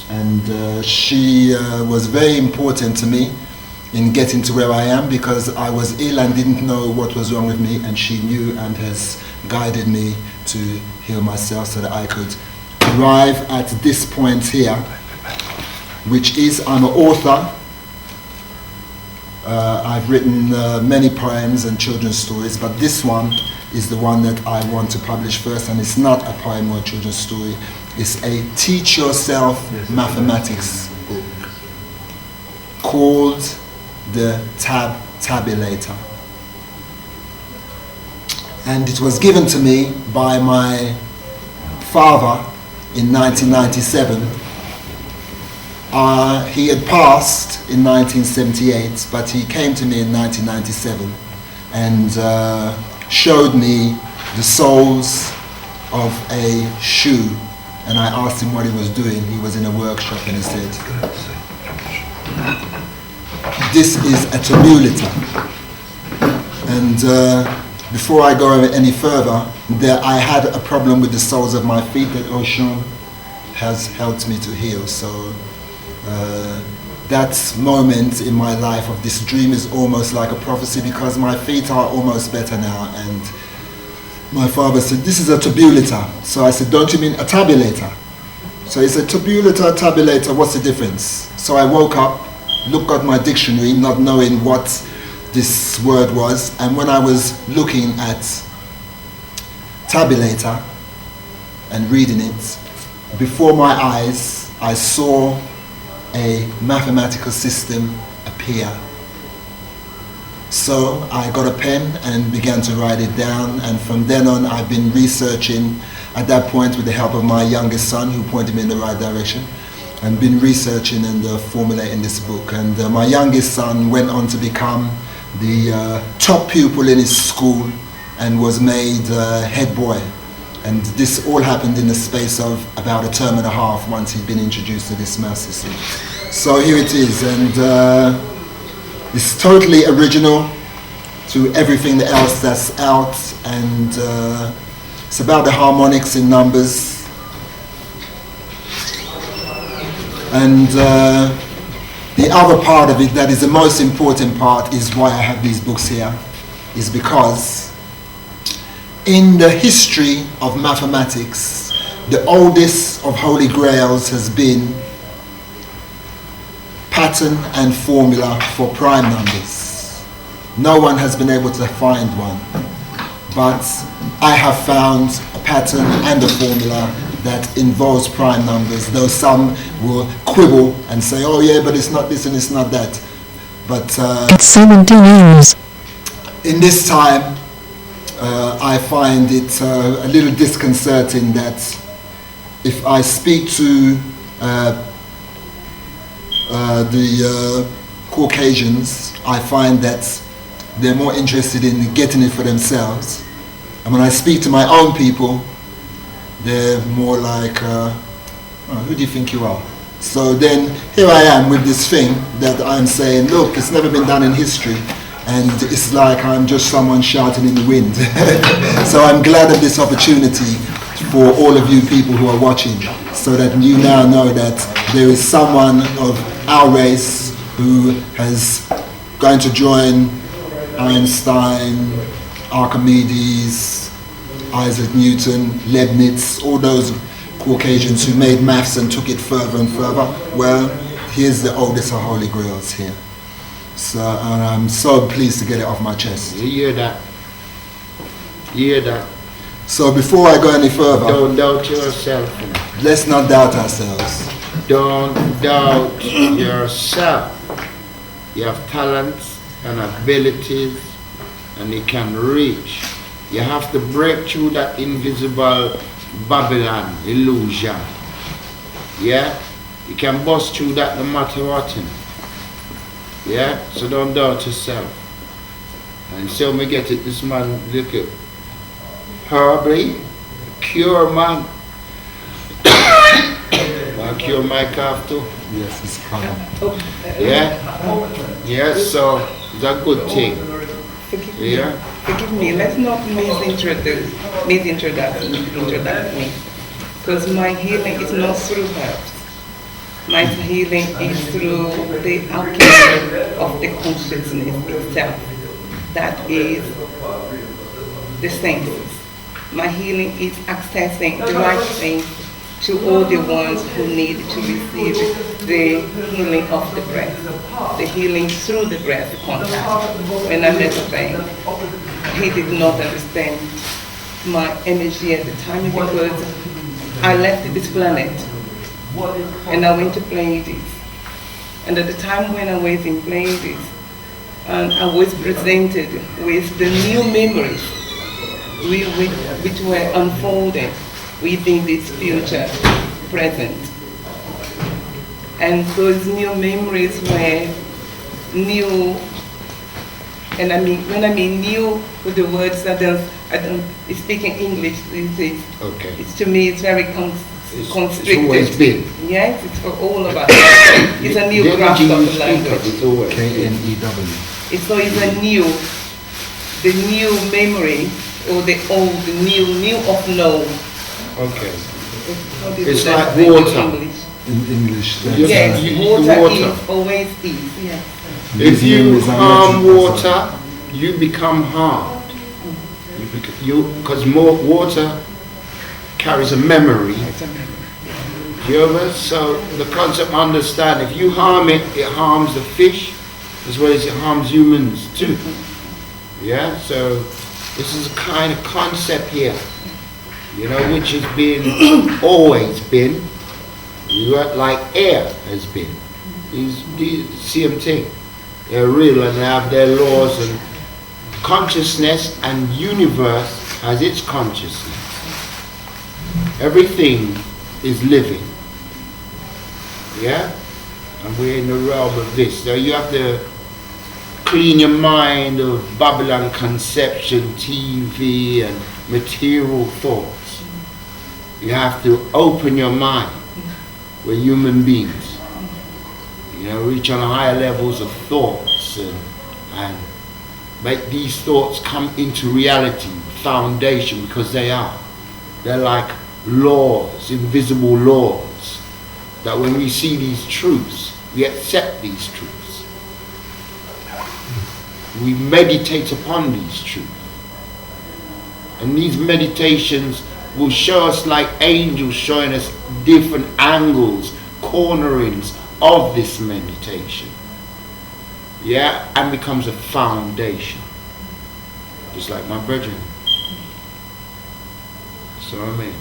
And she was very important to me in getting to where I am, because I was ill and didn't know what was wrong with me, and she knew and has guided me to heal myself so that I could arrive at this point here, which is, I'm an author. I've written many poems and children's stories, but this one is the one that I want to publish first, and it's not a poem or a children's story. It's a teach yourself mathematics book called the Tabulator. And it was given to me by my father in 1997. He had passed in 1978, but he came to me in 1997 and showed me the soles of a shoe. And I asked him what he was doing. He was in a workshop, and he said, "This is a tabulator." And before I go any further, I had a problem with the soles of my feet that Ocean has helped me to heal. So that moment in my life of this dream is almost like a prophecy, because my feet are almost better now. And my father said, "This is a tabulator." So I said, "Don't you mean a tabulator?" So he said, "Tabulator, tabulator, what's the difference?" So I woke up, looked at my dictionary, not knowing what this word was. And when I was looking at tabulator and reading it, before my eyes, I saw a mathematical system appear. So I got a pen and began to write it down, and from then on I've been researching, at that point with the help of my youngest son, who pointed me in the right direction, and been researching and formulating this book. And my youngest son went on to become the top pupil in his school and was made head boy. And this all happened in the space of about a term and a half once he'd been introduced to this math system. So here it is, and it's totally original to everything else that's out, and it's about the harmonics in numbers. And the other part of it that is the most important part is why I have these books here, is because in the history of mathematics, the oldest of holy grails has been pattern and formula for prime numbers. No one has been able to find one, but I have found a pattern and a formula that involves prime numbers, though some will quibble and say, "Oh yeah, but it's not this and it's not that." But it's 17 years. In this time, I find it a little disconcerting that if I speak to the Caucasians, I find that they're more interested in getting it for themselves. And when I speak to my own people, they're more like, "Who do you think you are?" So then here I am with this thing that I'm saying, look, it's never been done in history. And it's like I'm just someone shouting in the wind. So I'm glad of this opportunity for all of you people who are watching, so that you now know that there is someone of our race who has going to join Einstein, Archimedes, Isaac Newton, Leibniz, all those Caucasians who made maths and took it further and further. Well, here's the oldest of holy grails here. So, and I'm so pleased to get it off my chest. You hear that? You hear that? So before I go any further, Don't doubt yourself. let's not doubt ourselves. Don't doubt yourself. You have talents and abilities, and you can reach. You have to break through that invisible Babylon illusion. Yeah? You can bust through that no matter what. Yeah? So don't doubt yourself. And so me get it, this man, look at horribly cure, man. Want to cure my calf too? Yes, it's fine. Yeah? Yeah, so it's a good thing. Forgive me, let's not misintroduce me. Because my healing is not through herbs. My healing is through the alchemy of the consciousness itself. That is the senses. My healing is accessing the right things to all the ones who need to receive the healing of the breath, the healing through the breath contact. When I met a friend, he did not understand my energy at the time because I left this planet and I went to Pleiades. And at the time when I was in Pleiades, and I was presented with the new memories which were unfolded within this future present. And those new memories were new, and when I mean new, with the words I don't speaking English these days. Okay. It's, to me, it's very constricted. It's always been. Yes, it's for all of us. It's a new craft of the language. It's always K-N-E-W. So it's a new, the new memory, or the old, the new of known. Okay. How do you It's put that like in water. English? In English, that's Yes, water water. is, always is, yes. If you is harm unwritten. water, you become harmed. Because more water carries a memory. It's a memory. You ever? So the concept understand, if you harm it, it harms the fish as well as it harms humans too. Yeah, so this is a kind of concept here, which has been, always been, like air has been. These same thing. They're real and they have their laws, and consciousness and universe has its consciousness. Everything is living. Yeah? And we're in the realm of this. So you have to clean your mind of Babylon conception, TV and material thoughts. You have to open your mind. We're human beings. Reach on higher levels of thoughts and make these thoughts come into reality, foundation, because they are. They're like laws, invisible laws, that when we see these truths, we accept these truths. We meditate upon these truths. And these meditations will show us like angels showing us different angles, cornerings of this meditation. Yeah, and becomes a foundation. Just like my brethren. So I mean,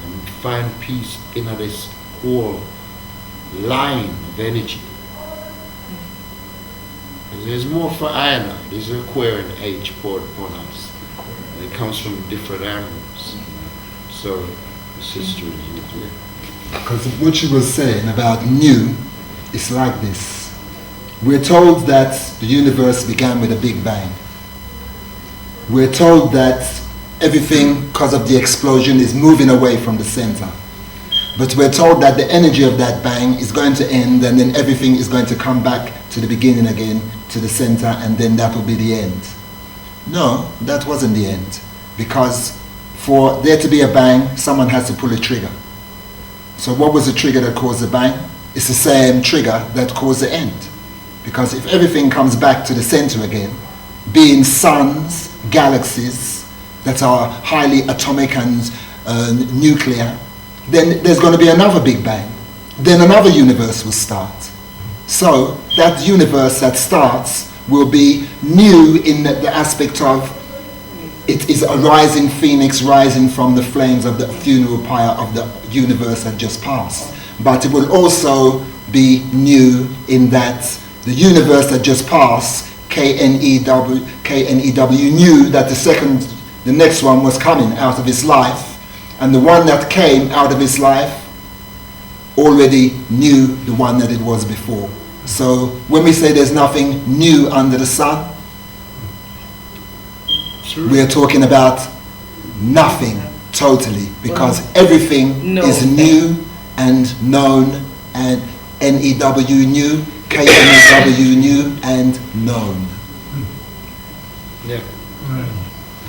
and find peace in this whole line of energy. And there's more for I know. There's an Aquarian age poured upon us. And it comes from different angles. So this history is clear. Because what you were saying about new, it's like this. We're told that the universe began with a big bang. We're told that everything, because of the explosion, is moving away from the center. But we're told that the energy of that bang is going to end, and then everything is going to come back to the beginning again, to the center, and then that will be the end. No, that wasn't the end. Because for there to be a bang, someone has to pull a trigger. So what was the trigger that caused the bang? It's the same trigger that caused the end. Because if everything comes back to the center again, being suns, galaxies that are highly atomic and nuclear, then there's going to be another big bang. Then another universe will start. So that universe that starts will be new in the aspect of it is a rising phoenix rising from the flames of the funeral pyre of the universe that just passed. But it will also be new in that the universe that just passed, K-N-E-W, knew that the next one was coming out of his life, and the one that came out of his life already knew the one that it was before. So when we say there's nothing new under the sun, we are talking about nothing totally, because everything is new and known, and N-E-W new, K-N-E-W new and known. Yeah.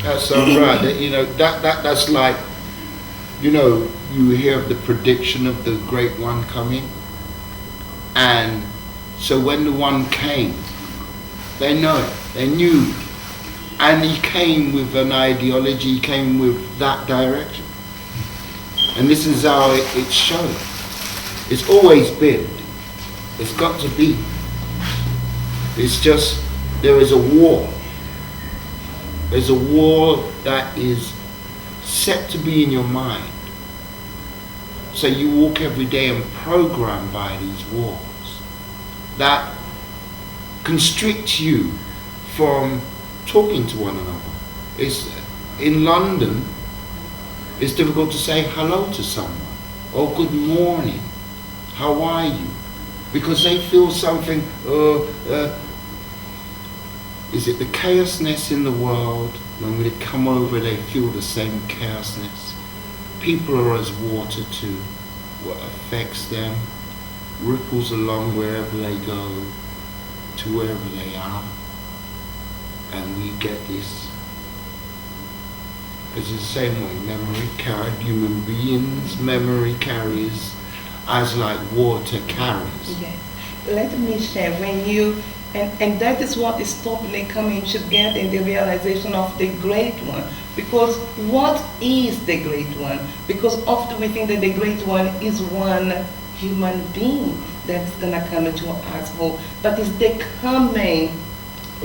That's so right. That's like, you hear of the prediction of the great one coming. And so when the one came, they know it, they knew. And he came with an ideology, he came with that direction. And this is how it's shown. It's always been. It's got to be. It's just, there is a war. There's a war that is set to be in your mind. So you walk every day and programmed by these wars that constrict you from talking to one another. It's, in London, it's difficult to say hello to someone, or good morning, how are you? Because they feel something, is it the chaosness in the world? When they come over, they feel the same chaosness. People are as water too. What affects them ripples along wherever they go, to wherever they are. And we get this. It's the same way memory carried, human beings, memory carries as like water carries. Yes. Let me share, when you, and that is what is totally coming together in the realization of the Great One. Because what is the Great One? Because often we think that the Great One is one human being that's gonna come into us whole, but it's the coming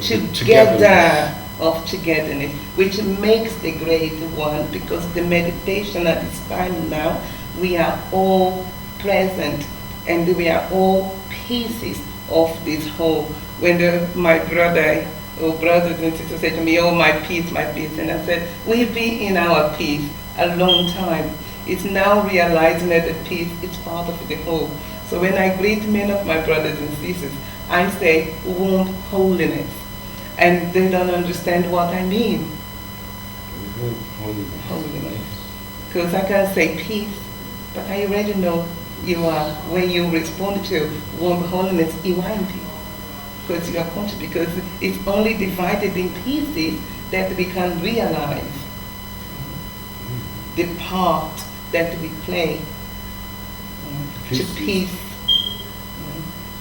together of togetherness, which makes the Great One. Because the meditation at this time now, we are all present and we are all pieces of this whole. When my brother or brothers and sisters say to me, oh, my peace, and I said, we've been in our peace a long time. It's now realizing that the peace is part of the whole. So when I greet many of my brothers and sisters, I say, womb holiness. And they don't understand what I mean. Holiness. Because I can say peace, but I already know you are, when you respond to womb holiness, you are in peace. Because you are conscious, because it's only divided in pieces that we can realize the part that we play to peace.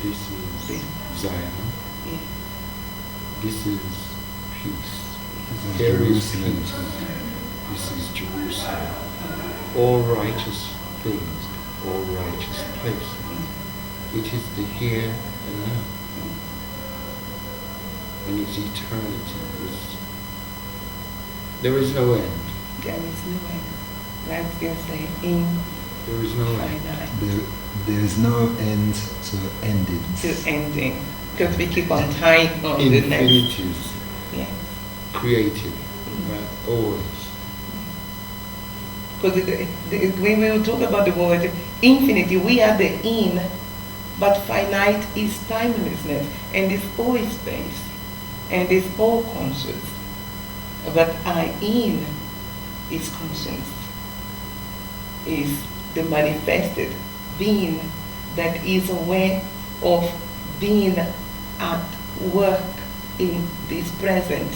This is Zion. Yeah. This is peace. This is There is Jerusalem. peace. This is Jerusalem. All righteous things, all righteous places. It is the here and now. And it's eternity. There is no end. There is no end. Like they say, in There is no end. finite. There is no end to endings. To ending. Because we keep on tying on the next. Infinities, Yeah. creative, right? Always. Because when we will talk about the word infinity, we are the in, but finite is timelessness, and it's always space, and it's all conscious. But I in is conscience, is the manifested being that is aware of being at work in this present.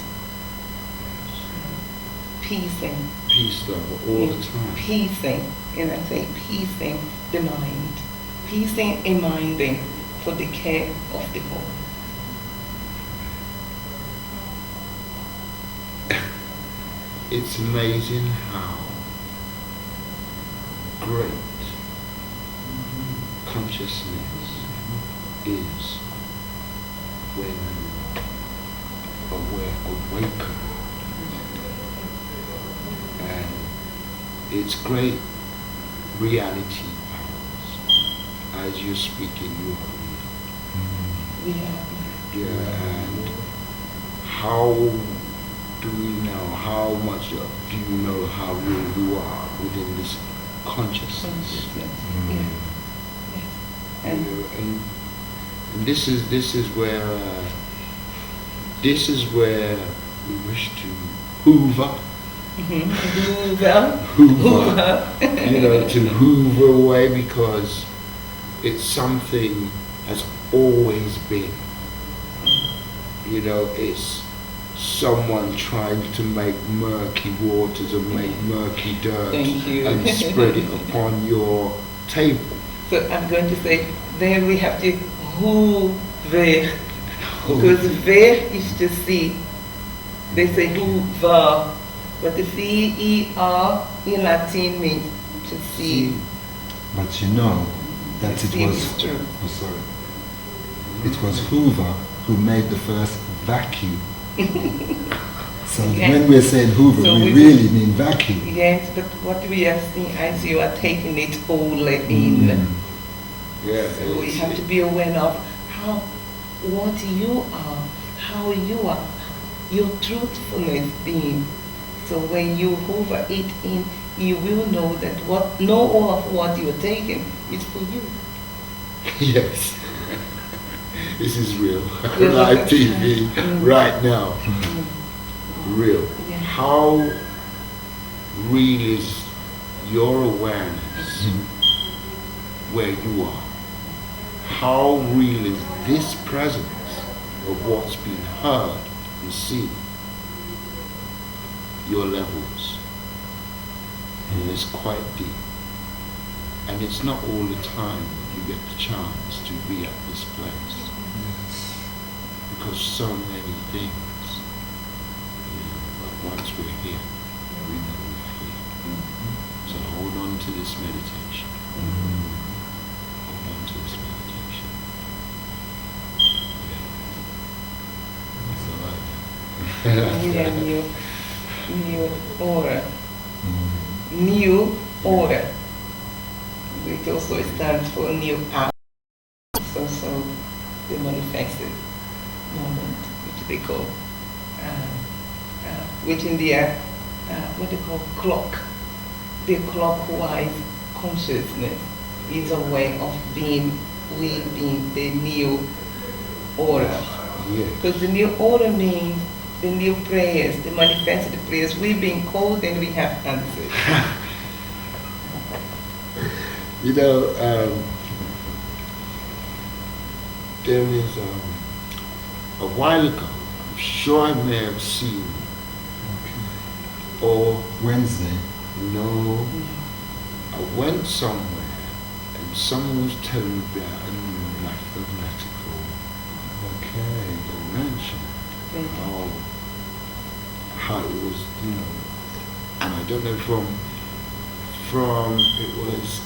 Piecing. Peace, love, all the time. Piecing, and I say piecing the mind. Piecing and minding for the care of the whole. It's amazing how great consciousness is when awakened. And it's great reality powers as you're speaking your Yeah. and how do we know, how much do you know how real you are within this consciousness? Yeah. Yes. And And this is where we wish to hoover, Hoover. to hoover away, because it's something has always been. It's someone trying to make murky waters and make murky dirt Thank you. and spread it upon your table. So I'm going to say Then we have to Hoover, because ver is to see. They say Hoover, but the V-E-R in Latin means to see. But you know that it was, true. oh sorry, it was Hoover who made the first vacuum. So Yes. when we're saying Hoover, So we we really mean vacuum. Yes, but what we are seeing as you are taking it all in. Yeah, So we have to be aware of what you are, how you are, your truthfulness being. So when you hoover it in, you will know that all of what you're taking is for you. Yes. This is real. Real Live TV right now. Real. Yeah. How real is your awareness where you are? How real is this presence of what's been heard and seen? Your levels. And it's quite deep. And it's not all the time you get the chance to be at this place. Because so many things. But once we're here, we know we're here. So hold on to this meditation. Hold on to this meditation. Yeah. We have new order. New order. It also stands for new hour. It's also the manifested moment, which they call, which in the what they call clock. The clockwise consciousness is a way of being within the new order. Yeah. Because the new order means the new prayers, the manifested prayers. We've been called and we have answered. You know, there is a while ago, I'm sure I may have seen, or Wednesday. no, I went somewhere and someone was telling me about a mathematical dimension. How it was, and I don't know from it was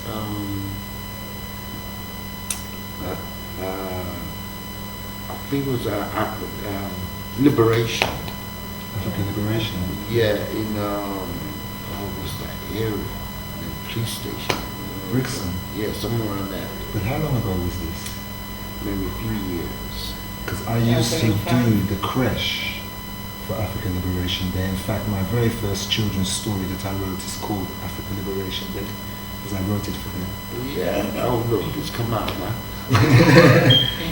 I think it was liberation. African liberation. Yeah, in what was that area? The police station. Brixton. Yeah, somewhere around that. But how long ago was this? Maybe a few years. Because I used to do the creche for African Liberation Day. In fact, my very first children's story that I wrote is called African Liberation Day, because I wrote it for them. Yeah. Oh look, it's come out now.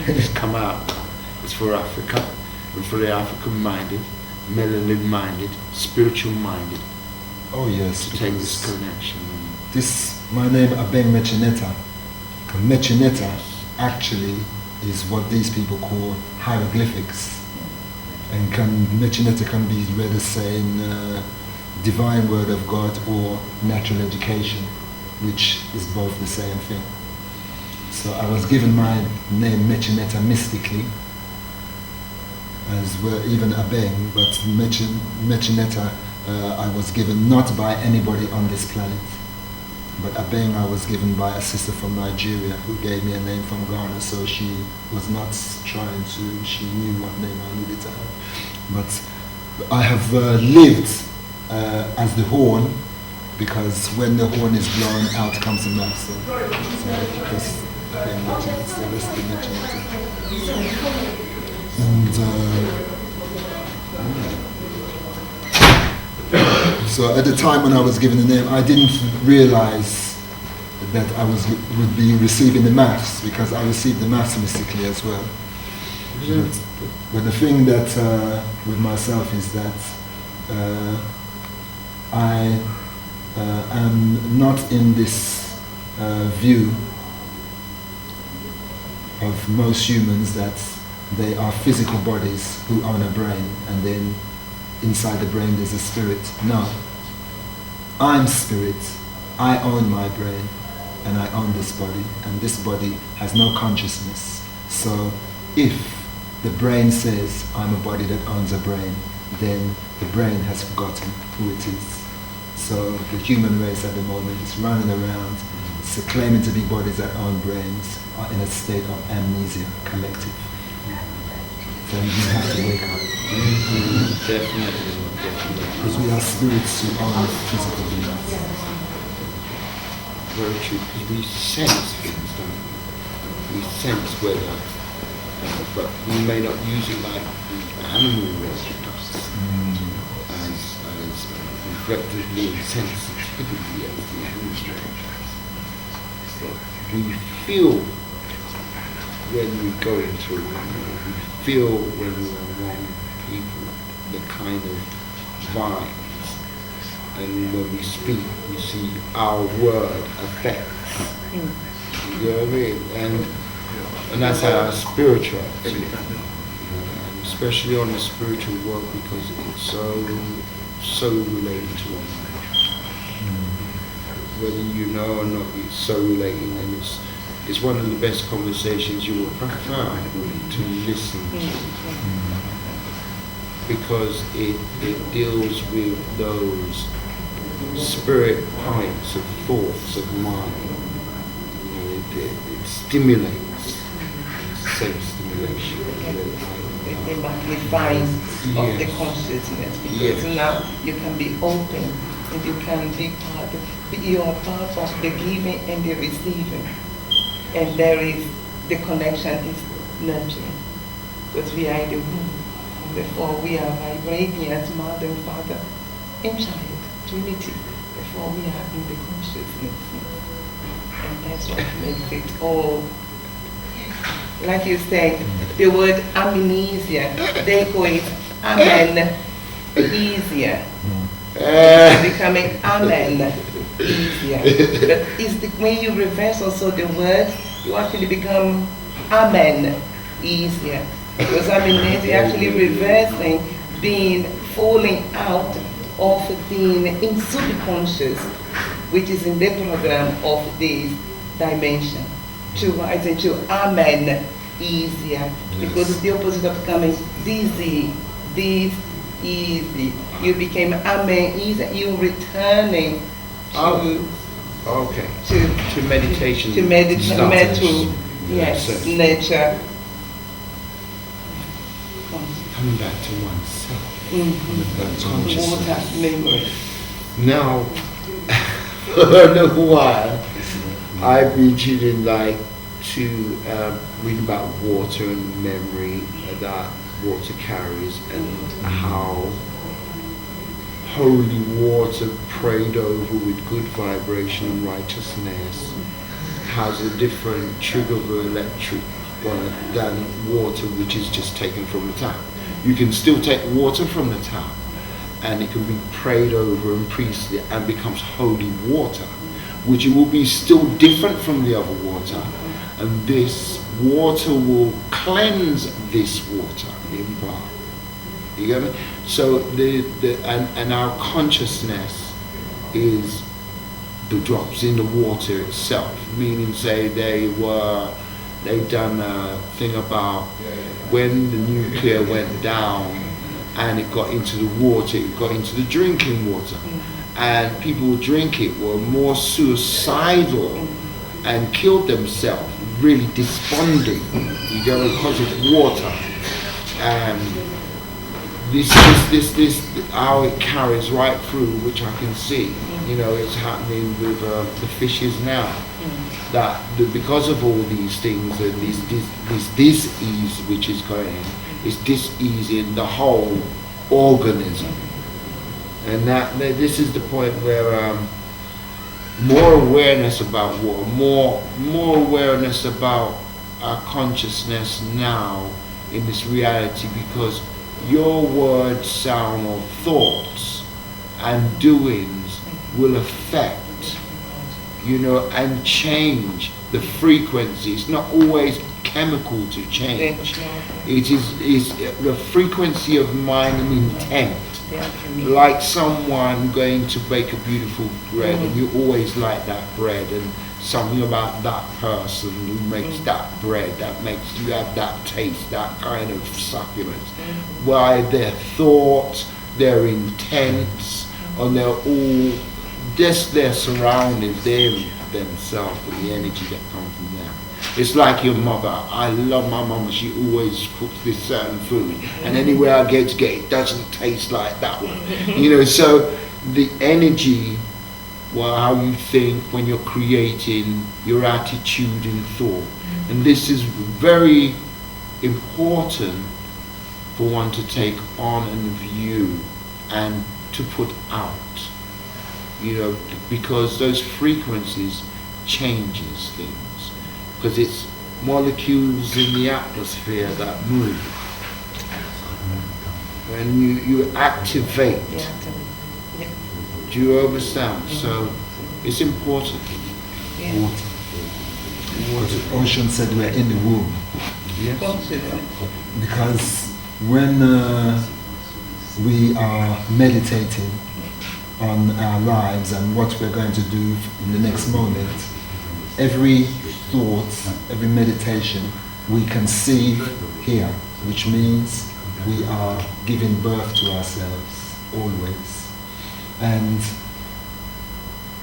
It's come out now. It's for Africa and for the African-minded, melanin-minded, spiritual-minded. Oh yes. To take this connection. This, my name Abeng Mechineta. Mechineta actually is what these people call hieroglyphics. And Mechineta can be read as saying divine word of God or natural education, which is both the same thing. So I was given my name Mechineta mystically, as well, even Abeng, but Mechineta I was given not by anybody on this planet, but Abeng I was given by a sister from Nigeria who gave me a name from Ghana, so she was not trying to, she knew what name I needed to have. But I have lived as the horn, because when the horn is blown out comes the mouth. So that's the Mechineta. And so at the time when I was given the name, I didn't realize that I would be receiving the maths, because I received the maths mystically as well. But the thing that with myself is that I am not in this view of most humans that they are physical bodies who own a brain, and then inside the brain there's a spirit. No. I'm spirit. I own my brain. and I own this body, and this body has no consciousness. So if the brain says I'm a body that owns a brain, then the brain has forgotten who it is. So the human race at the moment is running around, so claiming to be bodies that own brains, are in a state of amnesia collective. So you have to wake up. Definitely. Because we are spirits who own physical beings. Very true, because we sense things, don't we? We sense weather, but we may not use it like the animal world does, as reflectively and sensitively as the animal world does. But we feel when we're going through, we feel when we're around people, the kind of vibes. And when we speak, we see our word affects. You know what I mean? And that's our spiritual, and especially on the spiritual world, because it's so related to one another. Whether you know or not, it's so related, and it's one of the best conversations you will prefer to listen to, because it deals with those spirit points of thoughts of mind. It stimulates, sense stimulation. The magnifying of the consciousness, because now you can be open and you can be you are part of the giving and the receiving, and there is the connection is nurturing, because we are in the womb, therefore we are vibrating as mother and father and child. Trinity, before we are in the consciousness. And that's what makes it all. Like you said, the word amnesia, they call it amen easier. Becoming amen easier. But it's when you reverse also the word, you actually become amen easier. Because amnesia actually reversing, falling out of being in subconscious, which is in the program of this dimension, to rise into amen easier, because it's the opposite of becoming dizzy, this easy. You became amen easier. You're returning to to meditation, to yes, nature. Coming back to oneself. Water memory. Now, for a little while, I've been tuning to read about water and memory that water carries, and how holy water prayed over with good vibration and righteousness has a different trigger of electric than water which is just taken from the tap. You can still take water from the tap, and it can be prayed over and priested and becomes holy water, which will be still different from the other water, and this water will cleanse this water in part. You get it? So and our consciousness is the drops in the water itself, meaning say they done a thing about when the nuclear went down and it got into the water, it got into the drinking water, and people who drink it were more suicidal and killed themselves, really desponding, you know, because it's water. And this how it carries right through, which I can see, you know, it's happening with the fishes now. That because of all these things and this dis-ease which is going in, is dis-ease in the whole organism. And that this is the point where more awareness about water, more awareness about our consciousness now in this reality, because your words, sound, or thoughts and doings will affect, you know, and change the frequency. It's not always chemical to change. It is the frequency of mind and intent. Like someone going to bake a beautiful bread, and you always like that bread, and something about that person who makes that bread, that makes you have that taste, that kind of succulence. Why their thoughts, their intents, and they're all just their surroundings, themselves, and the energy that comes from them. It's like your mother. I love my mama. She always cooks this certain food, and anywhere I get to get it doesn't taste like that one. So the energy, well, how you think when you're creating, your attitude and thought, and this is very important for one to take on and view and to put out. Because those frequencies changes things, because it's molecules in the atmosphere that move. When you activate, do you understand? So it's important. What Ocean said, we're in the womb. Yes. Because when we are meditating on our lives and what we're going to do in the next moment, every thought, every meditation, we conceive here, which means we are giving birth to ourselves always. And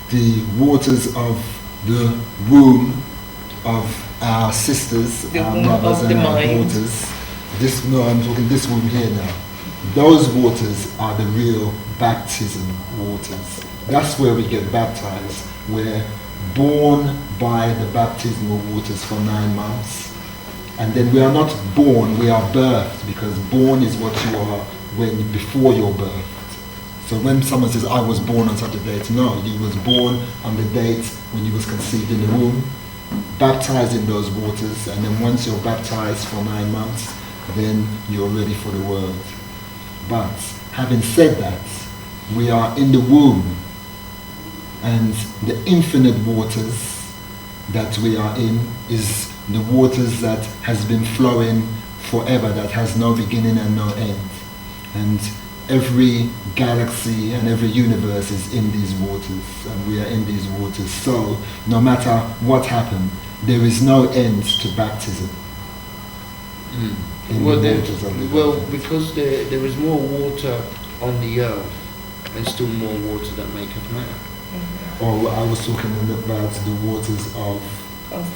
the waters of the womb of our sisters, our mothers and our daughters, I'm talking this womb here now, those waters are the real baptism waters. That's where we get baptized. We're born by the baptismal waters for 9 months. And then we are not born, we are birthed, because born is what you are before you're birthed. So when someone says, I was born on such a date, no, you was born on the date when you was conceived in the womb, baptized in those waters, and then once you're baptized for 9 months, then you're ready for the world. But having said that, we are in the womb, and the infinite waters that we are in is the waters that has been flowing forever, that has no beginning and no end. And every galaxy and every universe is in these waters, and we are in these waters. So no matter what happened, there is no end to baptism. Because there is more water on the earth, and still more water that maketh man. Oh, I was talking about the waters of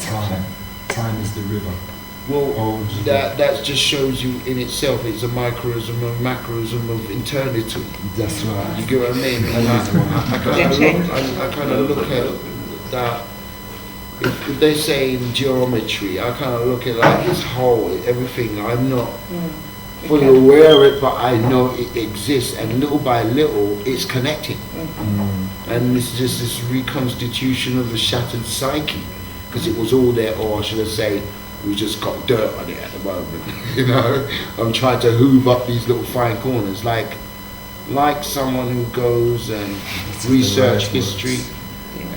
time. Time is the river. Well, that just shows you in itself, it's a microsm or macrosm of eternity. That's right. You get what I mean? And I kind of look at that. If they say in geometry, I kind of look at like this whole, everything. I'm not fully aware of it, but I know it exists, and little by little, it's connecting. And it's just this reconstitution of the shattered psyche, because it was all there, or should I say, we just got dirt on it at the moment. I'm trying to hoover up these little fine corners, like someone who goes and research history.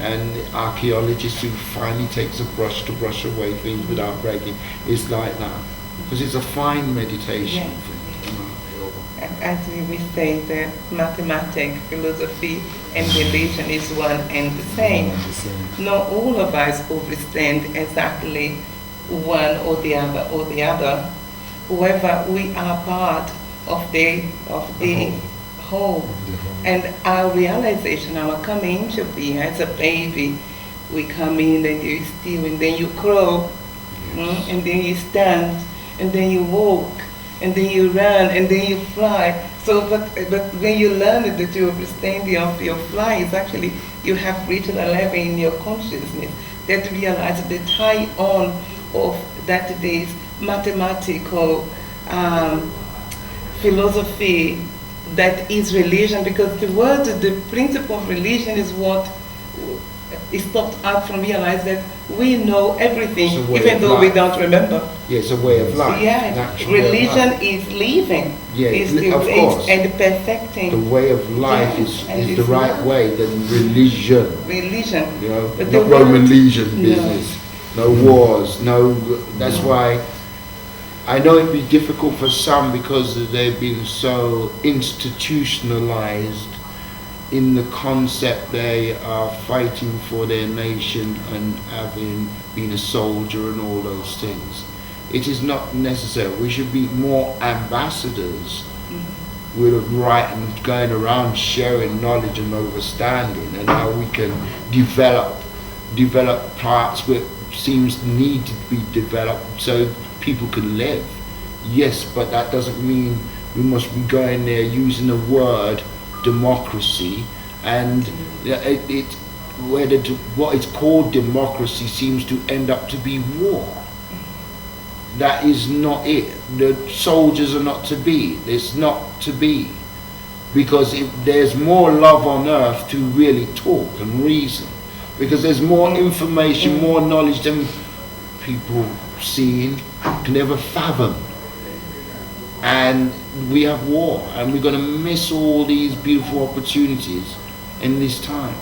And the archaeologist who finally takes a brush to brush away things without breaking. It's like that. Because it's a fine meditation. As we say, the mathematics, philosophy, and religion is one and the same. Not all of us understand exactly one or the other. However, we are part of the whole. And our realization, our coming into being as a baby, we come in and you steal, and then you crawl, and then you stand, and then you walk, and then you run, and then you fly. So, but when you learn it, that you understand of your fly, is actually you have reached a level in your consciousness that realizes the tie-on of that day's mathematical philosophy that is religion, because the principle of religion is what is stopped us from realizing that we know everything, even though we don't remember. Yeah, it's a way of life. Yeah, religion is living. Yeah, of course. And perfecting. The way of life is the right way than religion. Religion. But not Roman legion business. No wars. No. That's why. I know it'd be difficult for some because they've been so institutionalized in the concept they are fighting for their nation and having been a soldier and all those things. It is not necessary. We should be more ambassadors with a right and going around sharing knowledge and understanding and how we can develop parts where seems need to be developed so people can live. Yes, but that doesn't mean we must be going there using the word democracy and what is called democracy seems to end up to be war. That is not it. The soldiers are not to be. It's not to be. Because if there's more love on earth to really talk and reason. Because there's more information, more knowledge than people seeing can ever fathom. And we have war, and we're going to miss all these beautiful opportunities in this time.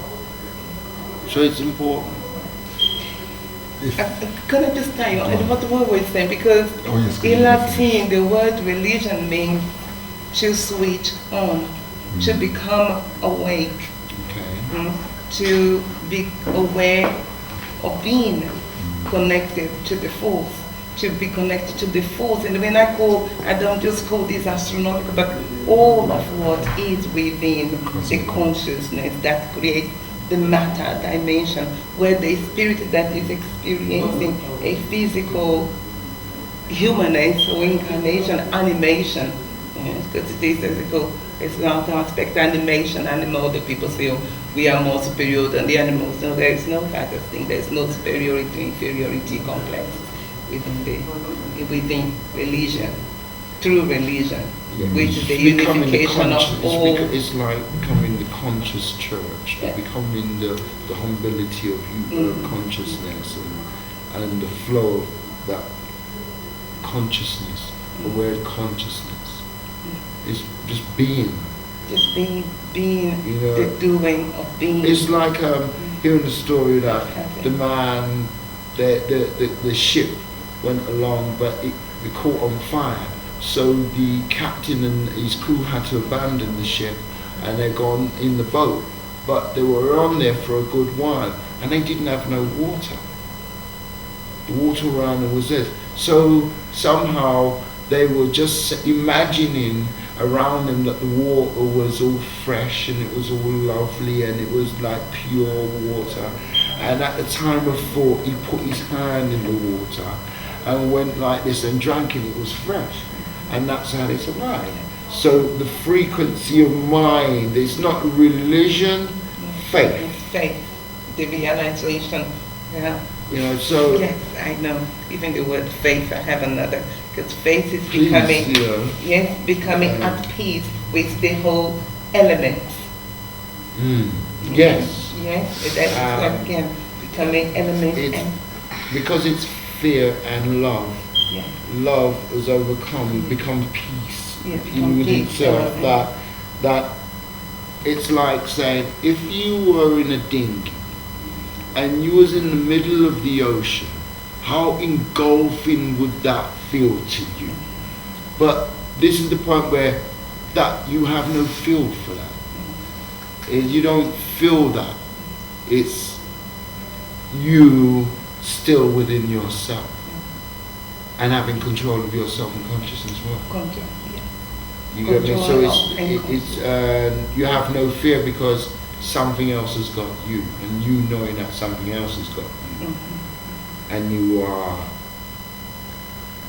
So it's important. Can I just tell you what the word was saying? Because in Latin, the word religion means to switch on, to become awake, to be aware of being connected to the force, to be connected to the force. And when I don't just call this astronomical, but all of what is within the consciousness that creates the matter dimension, where the spirit that is experiencing a physical humanness or incarnation, animation, because it is physical, it's not aspect animation, animal, the people feel we are more superior than the animals. No, there is no kind of thing. There is no superiority, inferiority complex within religion, true religion, which is the unification of all. It's like becoming the conscious church, becoming the humility of consciousness and the flow of that consciousness, the word consciousness. It's just being. Just being, the doing of being. It's like hearing the story that the man, the ship went along, but it caught on fire. So the captain and his crew had to abandon the ship, and they're gone in the boat. But they were on there for a good while, and they didn't have no water. The water around them was this. So somehow they were just imagining around them that the water was all fresh and it was all lovely and it was like pure water. And at the time of thought, he put his hand in the water and went like this and drank it. It was fresh. And that's how they survived. So the frequency of mind is not religion, faith. Faith, the realization. Yeah. You know, so yes, I know. Even the word faith, I have another. Because faith is becoming, becoming at peace with the whole elements. Yes. Yes, that's again becoming elements. Because it's fear and love. Yeah. Love is overcome, becomes peace become with peace, itself. That it's like saying, if you were in a dinghy and you was in the middle of the ocean, how engulfing would that feel to you? But this is the point where that you have no feel for that. You don't feel that. It's you still within yourself and having control of yourself and consciousness as well. Control, yeah. You get me? So it's you have no fear because something else has got you, and you knowing that something else has got you, and you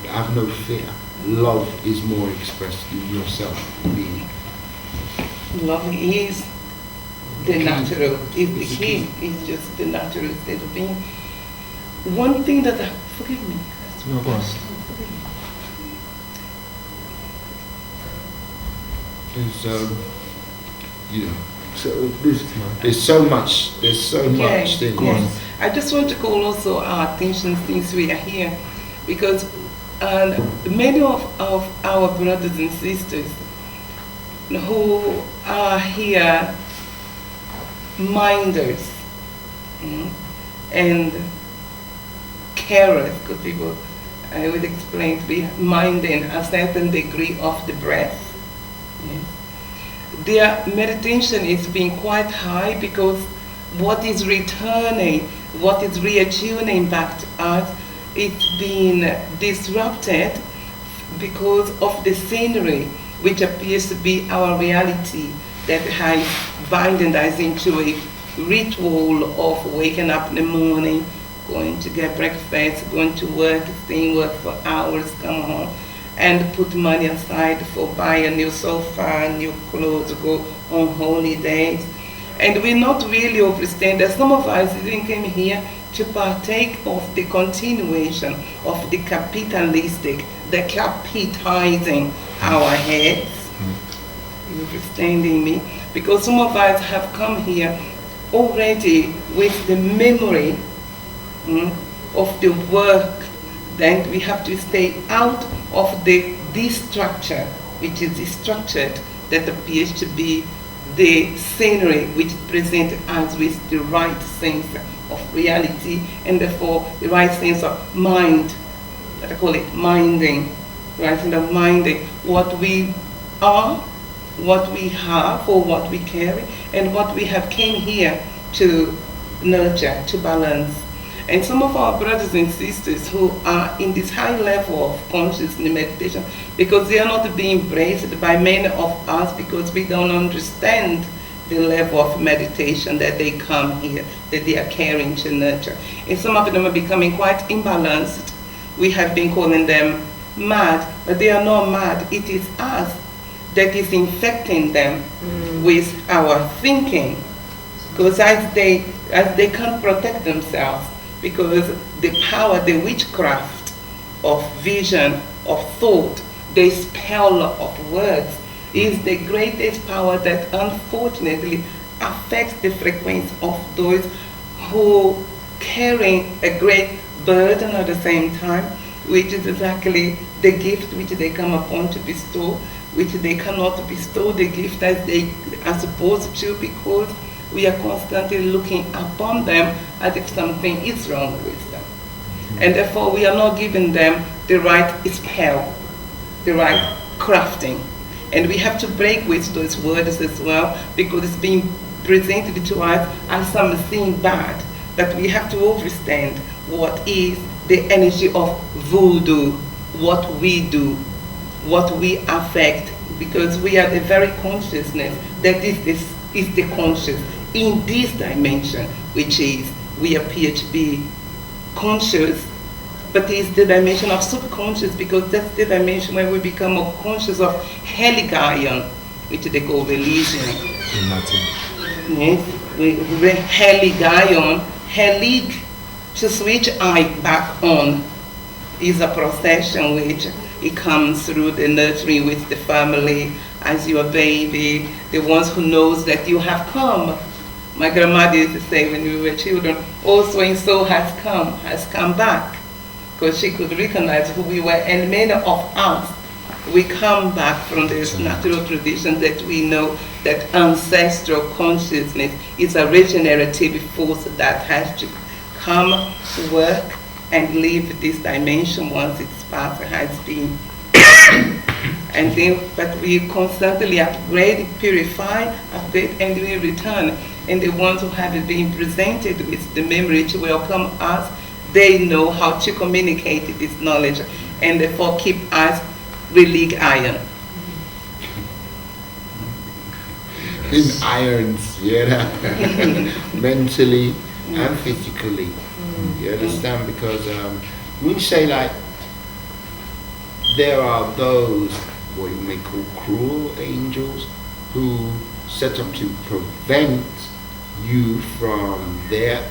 have no fear. Love is more expressed in yourself being. Love is the natural, is the key, is just the natural state of being. One thing that forgive me. No, go on. It's you know, so there's so much things. Yes. I just want to call also our attention since we are here, because many of our brothers and sisters who are here minders and carers, because people, I would explain, to be minding a certain degree of the breath. Yes. their meditation is being quite high because what is returning, what is reattuning back to us, it's being disrupted because of the scenery, which appears to be our reality, that has binding us into a ritual of waking up in the morning, going to get breakfast, going to work, staying work for hours, come home, and put money aside for buy a new sofa, new clothes, go on holidays. And we're not really understand that some of us didn't come here to partake of the continuation of the capitalistic, the capitalizing our heads. You understanding me? Because some of us have come here already with the memory of the work. Then we have to stay out of this structure, which is structured, that appears to be the scenery which presents us with the right sense of reality, and therefore the right sense of mind, that I call it minding, the right sense of minding what we are, what we have, or what we carry, and what we have came here to nurture, to balance. And some of our brothers and sisters who are in this high level of consciousness meditation, because they are not being embraced by many of us because we don't understand the level of meditation that they come here, that they are caring to nurture. And some of them are becoming quite imbalanced. We have been calling them mad, but they are not mad. It is us that is infecting them with our thinking. Because as they can't protect themselves, because the power, the witchcraft of vision, of thought, the spell of words is the greatest power that unfortunately affects the frequency of those who carrying a great burden at the same time, which is exactly the gift which they come upon to bestow, which they cannot bestow the gift as they are supposed to, because we are constantly looking upon them as if something is wrong with them. And therefore we are not giving them the right spell, the right crafting. And we have to break with those words as well, because it's being presented to us as something bad, that we have to understand what is the energy of voodoo, what we do, what we affect, because we are the very consciousness that is the conscious in this dimension, which is we appear to be conscious, but it's the dimension of subconscious, because that's the dimension where we become more conscious of Heligion, which they call religion. Yes, Heligion, Helig, to switch I back on, is a procession which it comes through the nurturing with the family as your baby, the ones who knows that you have come. My grandmother used to say when we were children, also and so has come back, because she could recognize who we were, and many of us, we come back from this natural tradition that we know that ancestral consciousness is a regenerative force that has to come, work, and leave this dimension once its path has been. And then, but we constantly upgrade, purify, upgrade, and we return. And the ones who have been presented with the memory to welcome us, they know how to communicate this knowledge, and therefore keep us iron. In irons, mentally and physically. You understand? Because when you say like, there are those, what you may call cruel angels, who set up to prevent you from there,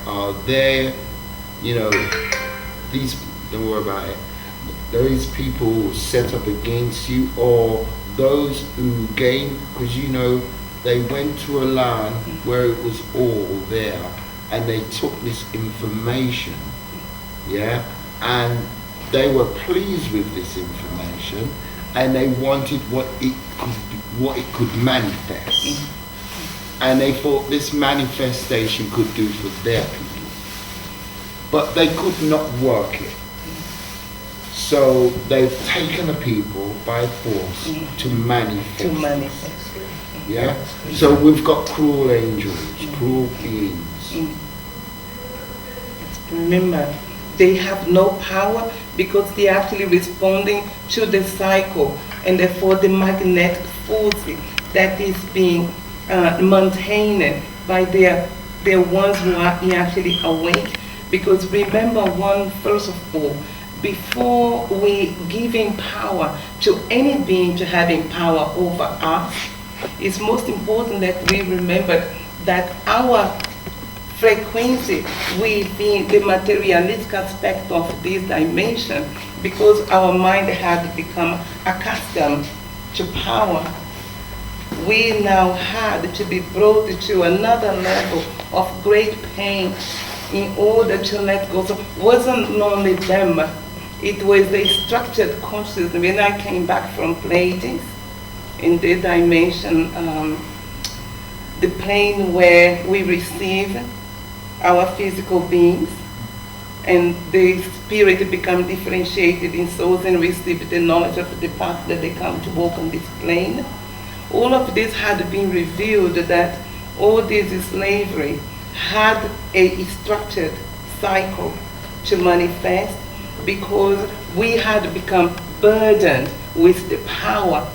these, don't worry about it, those people who set up against you, or those who gain, because they went to a land where it was all there, and they took this information, and they were pleased with this information, and they wanted what it could manifest, and they thought this manifestation could do for their people, but they could not work it. So they've taken the people by force to manifest. Yeah? So we've got cruel angels, cruel beings. Remember, they have no power because they're actually responding to the cycle, and therefore the magnetic force that is being maintained by their ones who are actually awake. Because remember one, first of all, before we giving power to any being to having power over us, it's most important that we remember that our frequency within the materialistic aspect of this dimension, because our mind has become accustomed to power, we now had to be brought to another level of great pain in order to let go. So it wasn't only them, it was the structured consciousness. When I came back from Pleiades, in the dimension, the plane where we receive our physical beings, and the spirit become differentiated in souls and receive the knowledge of the path that they come to walk on this plane. All of this had been revealed, that all this slavery had a structured cycle to manifest, because we had become burdened with the power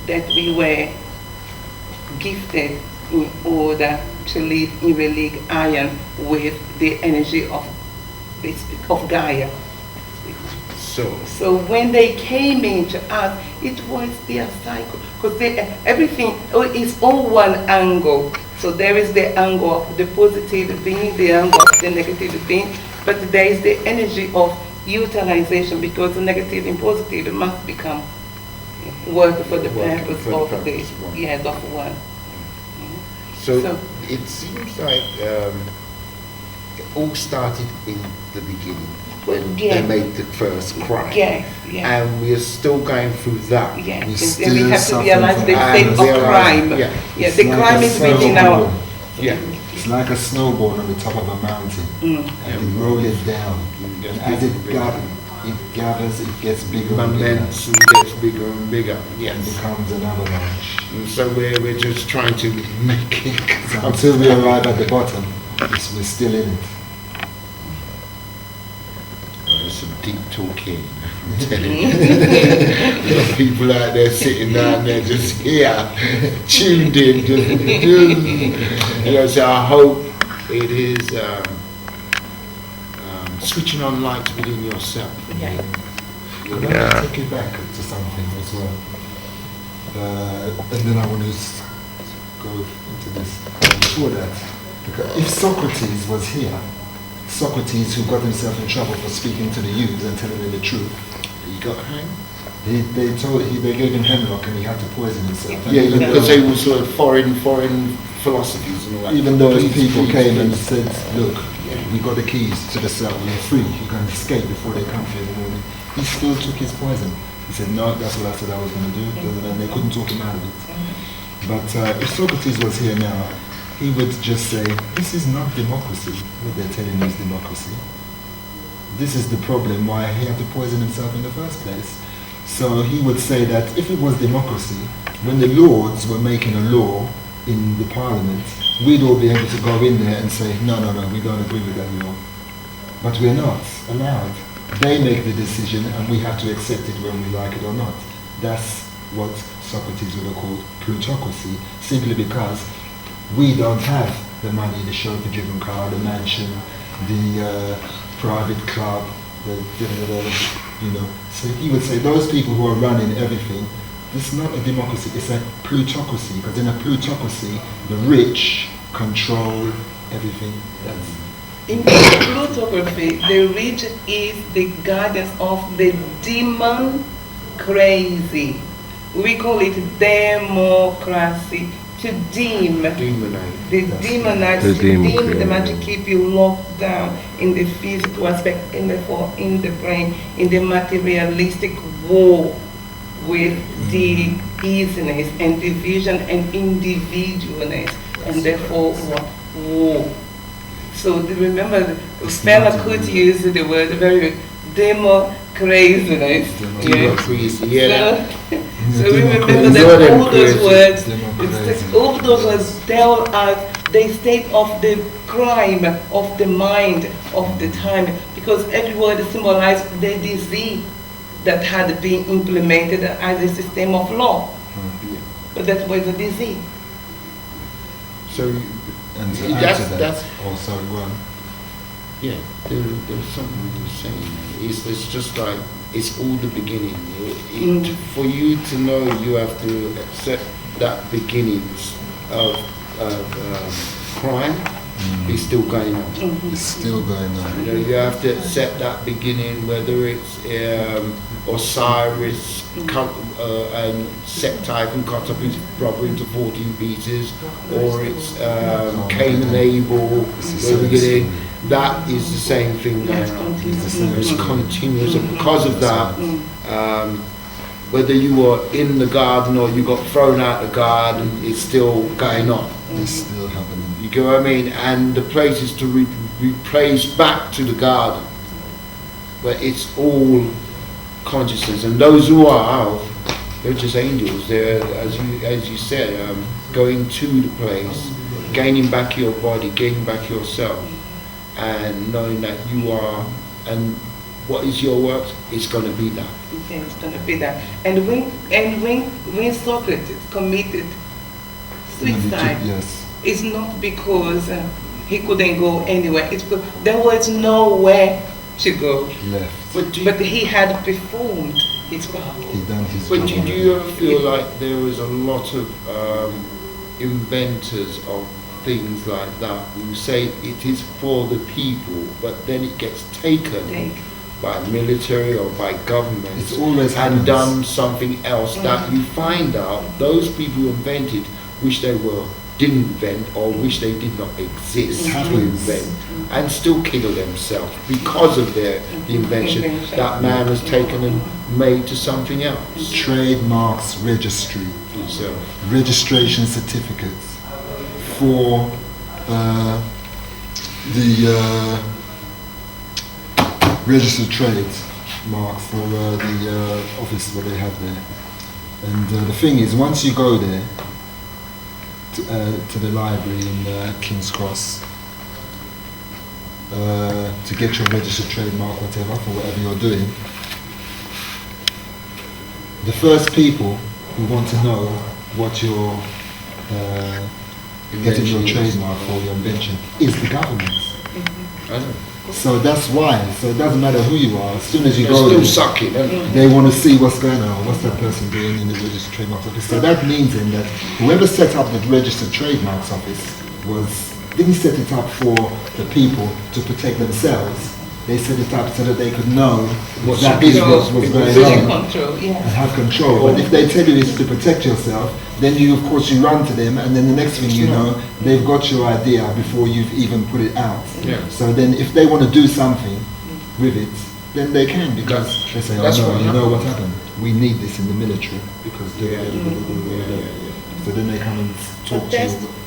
that we were gifted in order to live in relic iron with the energy of Gaia. So when they came into us, it was their cycle, because everything is all one angle. So there is the angle of the positive being, the angle of the negative being, but there is the energy of utilization, because the negative and positive must become work for the purpose of one. So it seems like it all started in the beginning when they made the first crime. And we are still going through that. We have to realize the state of crime. The crime is within our... It's like a snowball on the top of a mountain, and you roll it down. And as it gathers, it gets bigger and bigger. Momentum gets bigger and bigger. And becomes an avalanche. And so we're just trying to make it. So until we arrive at the bottom, we're still in it. There's some deep talking, I'm telling you. There's people out there sitting down there just here, tuned in. So I hope it is switching on lights within yourself. I'd like to take it back to something as well. And then I want to go into this before that. Because if Socrates was here, Socrates, who got himself in trouble for speaking to the youths and telling them the truth, he got hanged. They gave him hemlock and he had to poison himself. Because they were sort of foreign philosophies and all that. Even though people came and said, look, we got the keys to the cell, you're free, you can escape before they come for you in the morning. He still took his poison. He said, no, that's what I said I was going to do. And they couldn't talk him out of it. But if Socrates was here now, he would just say, this is not democracy. What they're telling you is democracy. This is the problem why he had to poison himself in the first place. So he would say that if it was democracy, when the lords were making a law in the parliament, we'd all be able to go in there and say, no, we don't agree with that law. But we're not allowed. They make the decision and we have to accept it when we like it or not. That's what Socrates would have called plutocracy, simply because we don't have the money, the chauffeur-driven car, the mansion, the private club, So he would say those people who are running everything, this is not a democracy, it's a plutocracy, because in a plutocracy, the rich control everything else. In plutocracy, the rich is the guardians of the demon crazy. We call it democracy. To demonize, the magic, keep you locked down in the physical aspect, in the brain, in the materialistic war with the easiness and division and individualness, and therefore war. So remember, Fela could use the word very demo craziness. So we remember crazy. that all those Crazy. words, Democracy. all those words tell us the state of the crime, of the mind, of the time, because every word symbolizes the disease that had been implemented as a system of law. But that was a disease. So And to add that's to that, that's oh, sorry, go on. yeah. There's something you were saying. It's just like it's all the beginning. For you to know, you have to accept that beginnings of crime is still going on. It's still going on. You know, you have to accept that beginning, whether it's Osiris and set type and cut up his brother into 14 pieces, or it's Cain and Abel, the beginning. That is the same thing going on. It's continuous. And because of that, whether you were in the garden or you got thrown out the garden, it's still going on. It's still happening. You get what I mean? And the place is to replace back to the garden, where it's all consciousness. And those who are out, they're just angels. They're, as you said, going to the place, gaining back your body, gaining back yourself, and knowing that you are, and what is your work? It's going to be that. Okay, it's going to be that. And when Socrates committed suicide, Yes. it's not because he couldn't go anywhere. It's because there was nowhere to go. Left. But he had performed his part. He done his But job. do you ever feel like there is a lot of inventors of things like that who say it is for the people, but then it gets taken by military or by government It's always and happens. done something else that you find out those people who invented wish they didn't invent or wish they did not exist It to happens. invent, and still kill themselves because of the invention that man has taken and made to something else. Trademarks registry, So, registration certificates for the registered trades mark for the office what they have there. And the thing is, once you go there to the library in King's Cross to get your registered trademark, whatever, for whatever you're doing, the first people who want to know what you're getting your trademark for your invention is the government. I know. So that's why. So it doesn't matter who you are. As soon as you They're go still there, sucking. they want to see what's going on, what's that person doing in the registered trademarks office. So that means then that whoever set up the registered trademarks office didn't set it up for the people to protect themselves. They set it up so that they could know exactly what was going on Control, and yeah. have control. But if they tell you it's to protect yourself, then you of course you run to them, and then the next thing you know, they've got your idea before you've even put it out. Yeah. So then if they want to do something with it, then they can, because they say, That's oh no, what you know happened. what happened? We need this in the military because so then they come and talk But to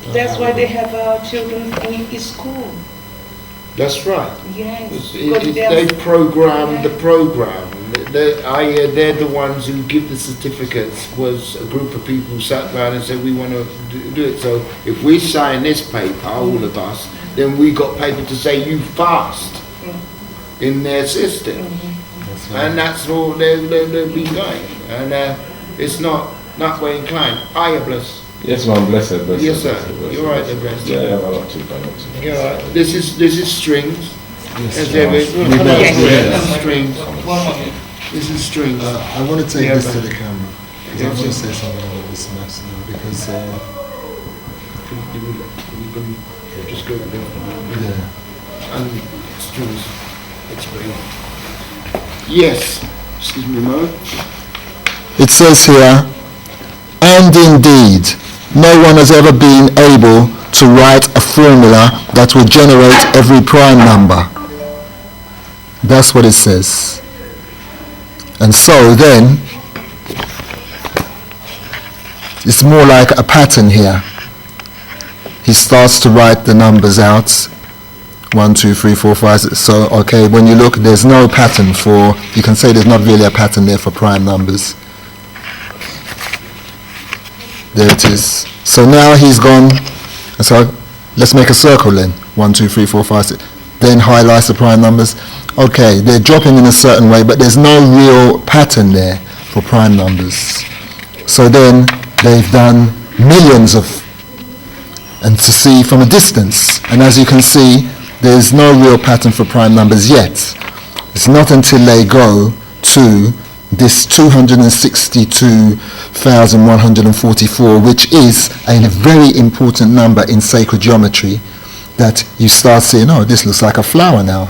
you. that's why they have children in school. That's right. Yes. They program the program. They're the ones who give the certificates. Was a group of people who sat down and said we want to do it. So if we sign this paper, all of us, then we got paper to say you fast in their system, That's right. and that's all they've been going. And it's not way inclined. I bless. Yes, man, blessed. Yes, sir. You're right, there, blessed. Yeah, yeah, man, not too bad. You're right. This is strings. Yes, Yes, sir. David. We Come on, know, this yes. is strings. This is strings. I want to take Yeah, this but- to the camera. 'Cause I want to say something about this maths now because Just go there. yeah. And strings. Explain. Yes. Excuse me, Mo. It says here, and indeed, no one has ever been able to write a formula that will generate every prime number. That's what it says. And so then, it's more like a pattern here. He starts to write the numbers out. 1, 2, 3, 4, 5, 6. So, okay, when you look, there's no pattern for, you can say there's not really a pattern there for prime numbers. There it is. So now he's gone. So let's make a circle then. 1, 2, 3, 4, 5, 6. Then highlights the prime numbers. Okay, they're dropping in a certain way, but there's no real pattern there for prime numbers. So then they've done millions of, and to see from a distance. And as you can see, there's no real pattern for prime numbers yet. It's not until they go to this 262,144, which is a very important number in sacred geometry, that you start seeing, oh, this looks like a flower now.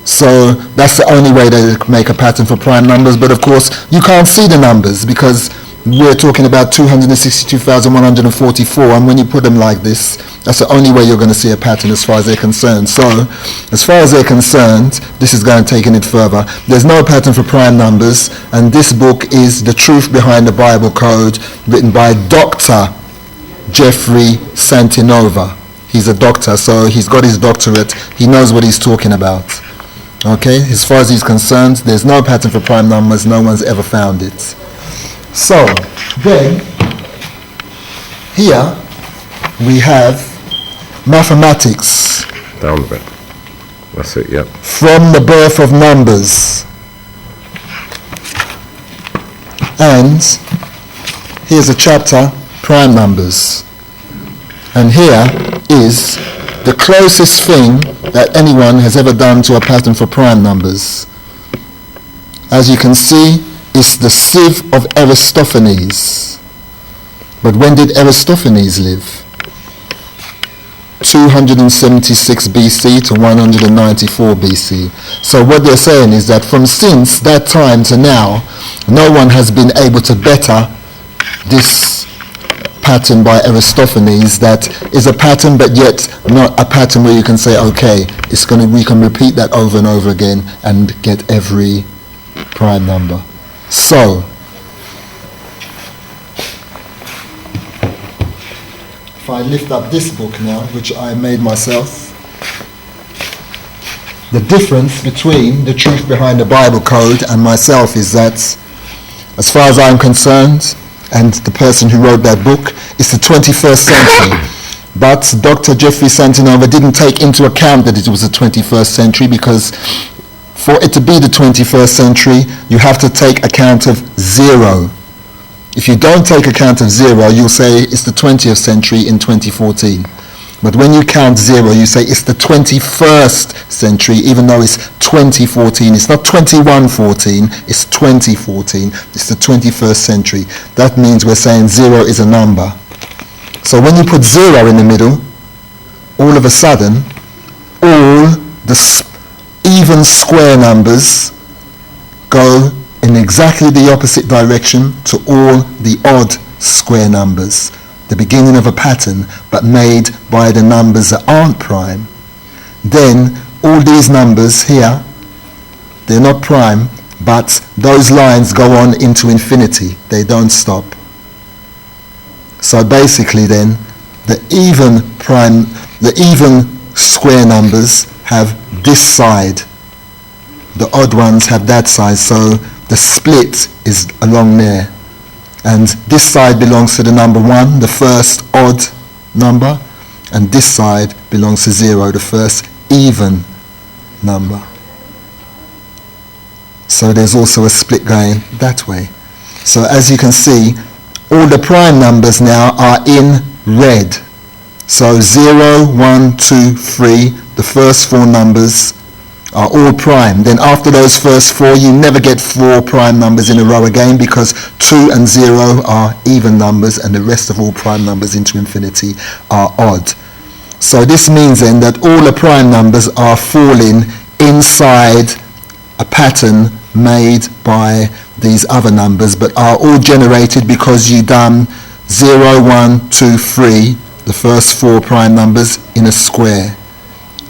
So that's the only way they make a pattern for prime numbers. But of course, you can't see the numbers because we're talking about 262,144, and when you put them like this, that's the only way you're going to see a pattern as far as they're concerned. So, as far as they're concerned, this is going to take it further. There's no pattern for prime numbers, and this book is The Truth Behind the Bible Code, written by Dr. Jeffrey Santinova. He's a doctor, so he's got his doctorate. He knows what he's talking about. Okay, as far as he's concerned, there's no pattern for prime numbers. No one's ever found it. So, then, here we have mathematics. Down a bit. That's it, yep. From the birth of numbers. And here's a chapter, prime numbers. And here is the closest thing that anyone has ever done to a pattern for prime numbers. As you can see, it's the sieve of Aristophanes. But when did Aristophanes live? 276 BC to 194 BC. So what they're saying is that from since that time to now, no one has been able to better this pattern by Aristophanes, that is a pattern but yet not a pattern where you can say, okay, we can repeat that over and over again and get every prime number. So, if I lift up this book now, which I made myself, the difference between The Truth Behind the Bible Code and myself is that, as far as I'm concerned, and the person who wrote that book, it's the 21st century. But Dr. Jeffrey Santinova didn't take into account that it was the 21st century, because for it to be the 21st century, you have to take account of 0. If you don't take account of 0, you'll say it's the 20th century in 2014. But when you count 0, you say it's the 21st century, even though it's 2014. It's not 2114, it's 2014. It's the 21st century. That means we're saying 0 is a number. So when you put 0 in the middle, all of a sudden, all the even square numbers go in exactly the opposite direction to all the odd square numbers. The beginning of a pattern, but made by the numbers that aren't prime. Then all these numbers here, they're not prime, but those lines go on into infinity. They don't stop. So basically then, the even square numbers have this side. The odd ones have that side, so the split is along there. And this side belongs to the number 1, the first odd number, and this side belongs to 0, the first even number. So there's also a split going that way. So as you can see, all the prime numbers now are in red. So 0, 1, 2, 3, the first 4 numbers are all prime. Then after those first 4, you never get 4 prime numbers in a row again, because 2 and 0 are even numbers and the rest of all prime numbers into infinity are odd. So this means then that all the prime numbers are falling inside a pattern made by these other numbers, but are all generated because you done 0, 1, 2, 3, the first 4 prime numbers in a square.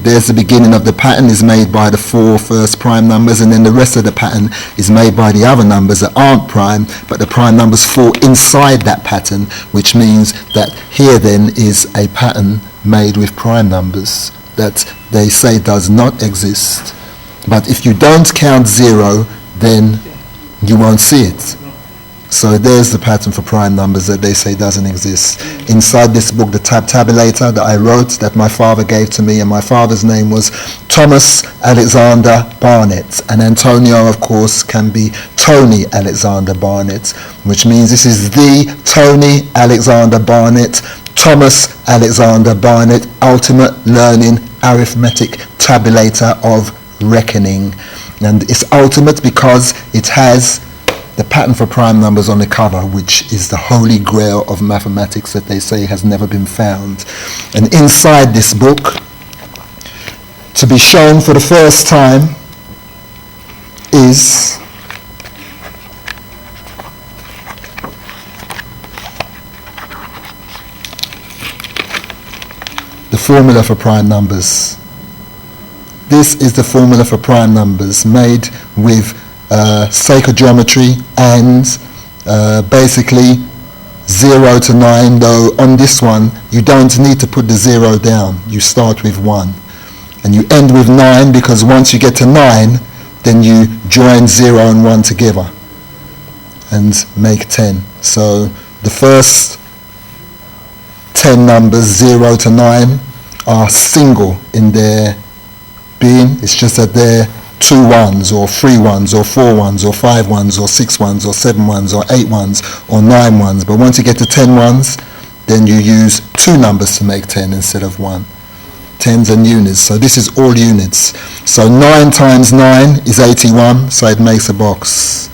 There's the beginning of the pattern is made by the 4 first prime numbers, and then the rest of the pattern is made by the other numbers that aren't prime, but the prime numbers fall inside that pattern, which means that here then is a pattern made with prime numbers that they say does not exist. But if you don't count 0, then you won't see it. So there's the pattern for prime numbers that they say doesn't exist. Inside this book, the tabulator that I wrote, that my father gave to me, and my father's name was Thomas Alexander Barnett. And Antonio, of course, can be Tony Alexander Barnett, which means this is the Tony Alexander Barnett, Thomas Alexander Barnett, Ultimate Learning Arithmetic Tabulator of Reckoning. And it's ultimate because it has the pattern for prime numbers on the cover, which is the holy grail of mathematics that they say has never been found. And inside this book, to be shown for the first time, is the formula for prime numbers. This is the formula for prime numbers, made with sacred geometry and basically 0 to 9, though on this one you don't need to put the 0 down. You start with 1 and you end with 9, because once you get to 9 then you join 0 and 1 together and make 10. So the first 10 numbers, 0 to 9, are single in their being. It's just that they're 2 1s or 3 1s or 4 1s or 5 1s or 6 1s or 7 1s or 8 1s or 9 1s. But once you get to 10 1s, then you use 2 numbers to make 10 instead of 1. Tens and units. So this is all units. So 9 times 9 is 81, so it makes a box.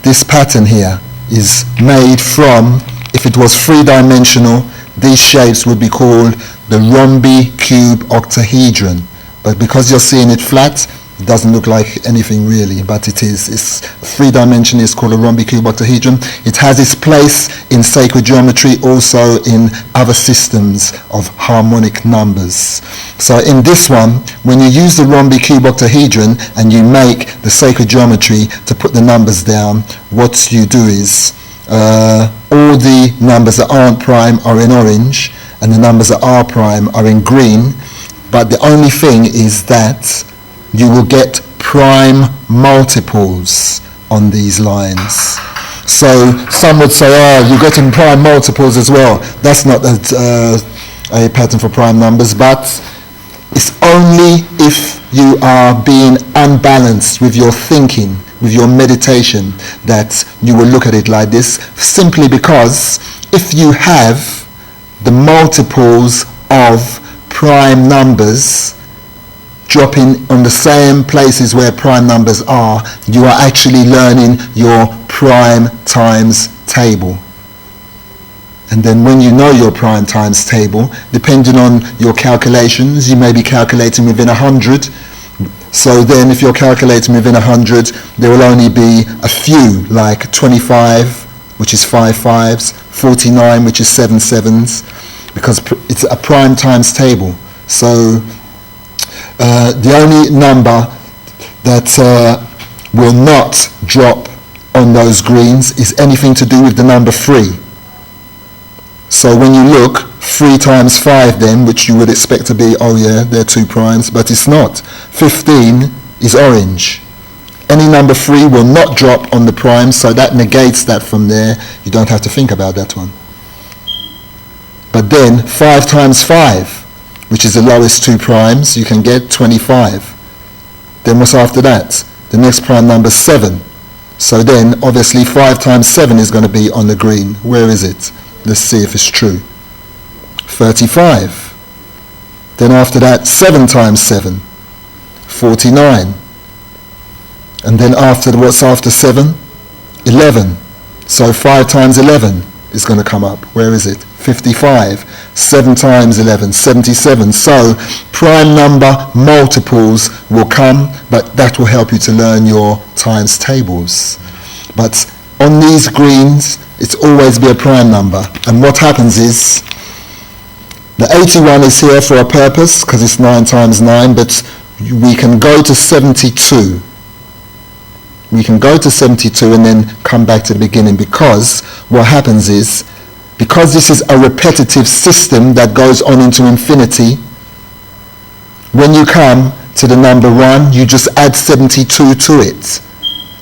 This pattern here is made from, if it was 3-dimensional, these shapes would be called the rhombi cube octahedron, but because you're seeing it flat, it doesn't look like anything really, but it is. It's 3-dimension, is called a rhombi cube octahedron. It has its place in sacred geometry, also in other systems of harmonic numbers. So in this one, when you use the rhombi cube octahedron and you make the sacred geometry to put the numbers down, what you do is all the numbers that aren't prime are in orange, and the numbers that are prime are in green, but the only thing is that you will get prime multiples on these lines. So some would say, oh, you're getting prime multiples as well. That's not a pattern for prime numbers, but it's only if you are being unbalanced with your thinking, with your meditation, that you will look at it like this, simply because if you have the multiples of prime numbers dropping on the same places where prime numbers are, you are actually learning your prime times table. And then when you know your prime times table, depending on your calculations, you may be calculating within 100. So then if you're calculating within 100, there will only be a few, like 25, which is 5 5s, 49, which is 7 7s, because it's a prime times table. So the only number that will not drop on those greens is anything to do with the number 3. So when you look, 3 times 5 then, which you would expect to be, oh yeah, they're 2 primes, but it's not. 15 is orange. Any number 3 will not drop on the primes, so that negates that from there. You don't have to think about that one. But then 5 times 5, which is the lowest 2 primes, you can get 25. Then what's after that? The next prime number is 7. So then obviously 5 times 7 is going to be on the green. Where is it? Let's see if it's true. 35. Then after that, 7 times 7, 49. And then what's after 7? 11. So 5 times 11 is going to come up. Where is it? 55. 7 times 11, 77. So prime number multiples will come, but that will help you to learn your times tables. But on these greens, it's always be a prime number. And what happens is, the 81 is here for a purpose, because it's 9 times 9, but we can go to 72. We can go to 72 and then come back to the beginning, because what happens is, because this is a repetitive system that goes on into infinity, when you come to the number 1, you just add 72 to it.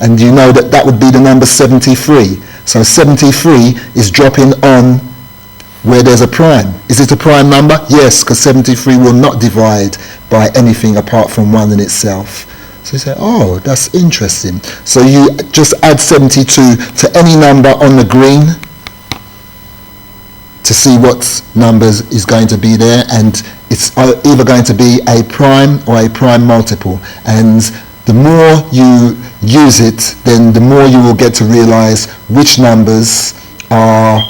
And you know that that would be the number 73. So 73 is dropping on where there's a prime. Is it a prime number? Yes, because 73 will not divide by anything apart from 1 in itself. So you say, oh, that's interesting. So you just add 72 to any number on the green to see what numbers is going to be there, and it's either going to be a prime or a prime multiple. And the more you use it, then the more you will get to realize which numbers are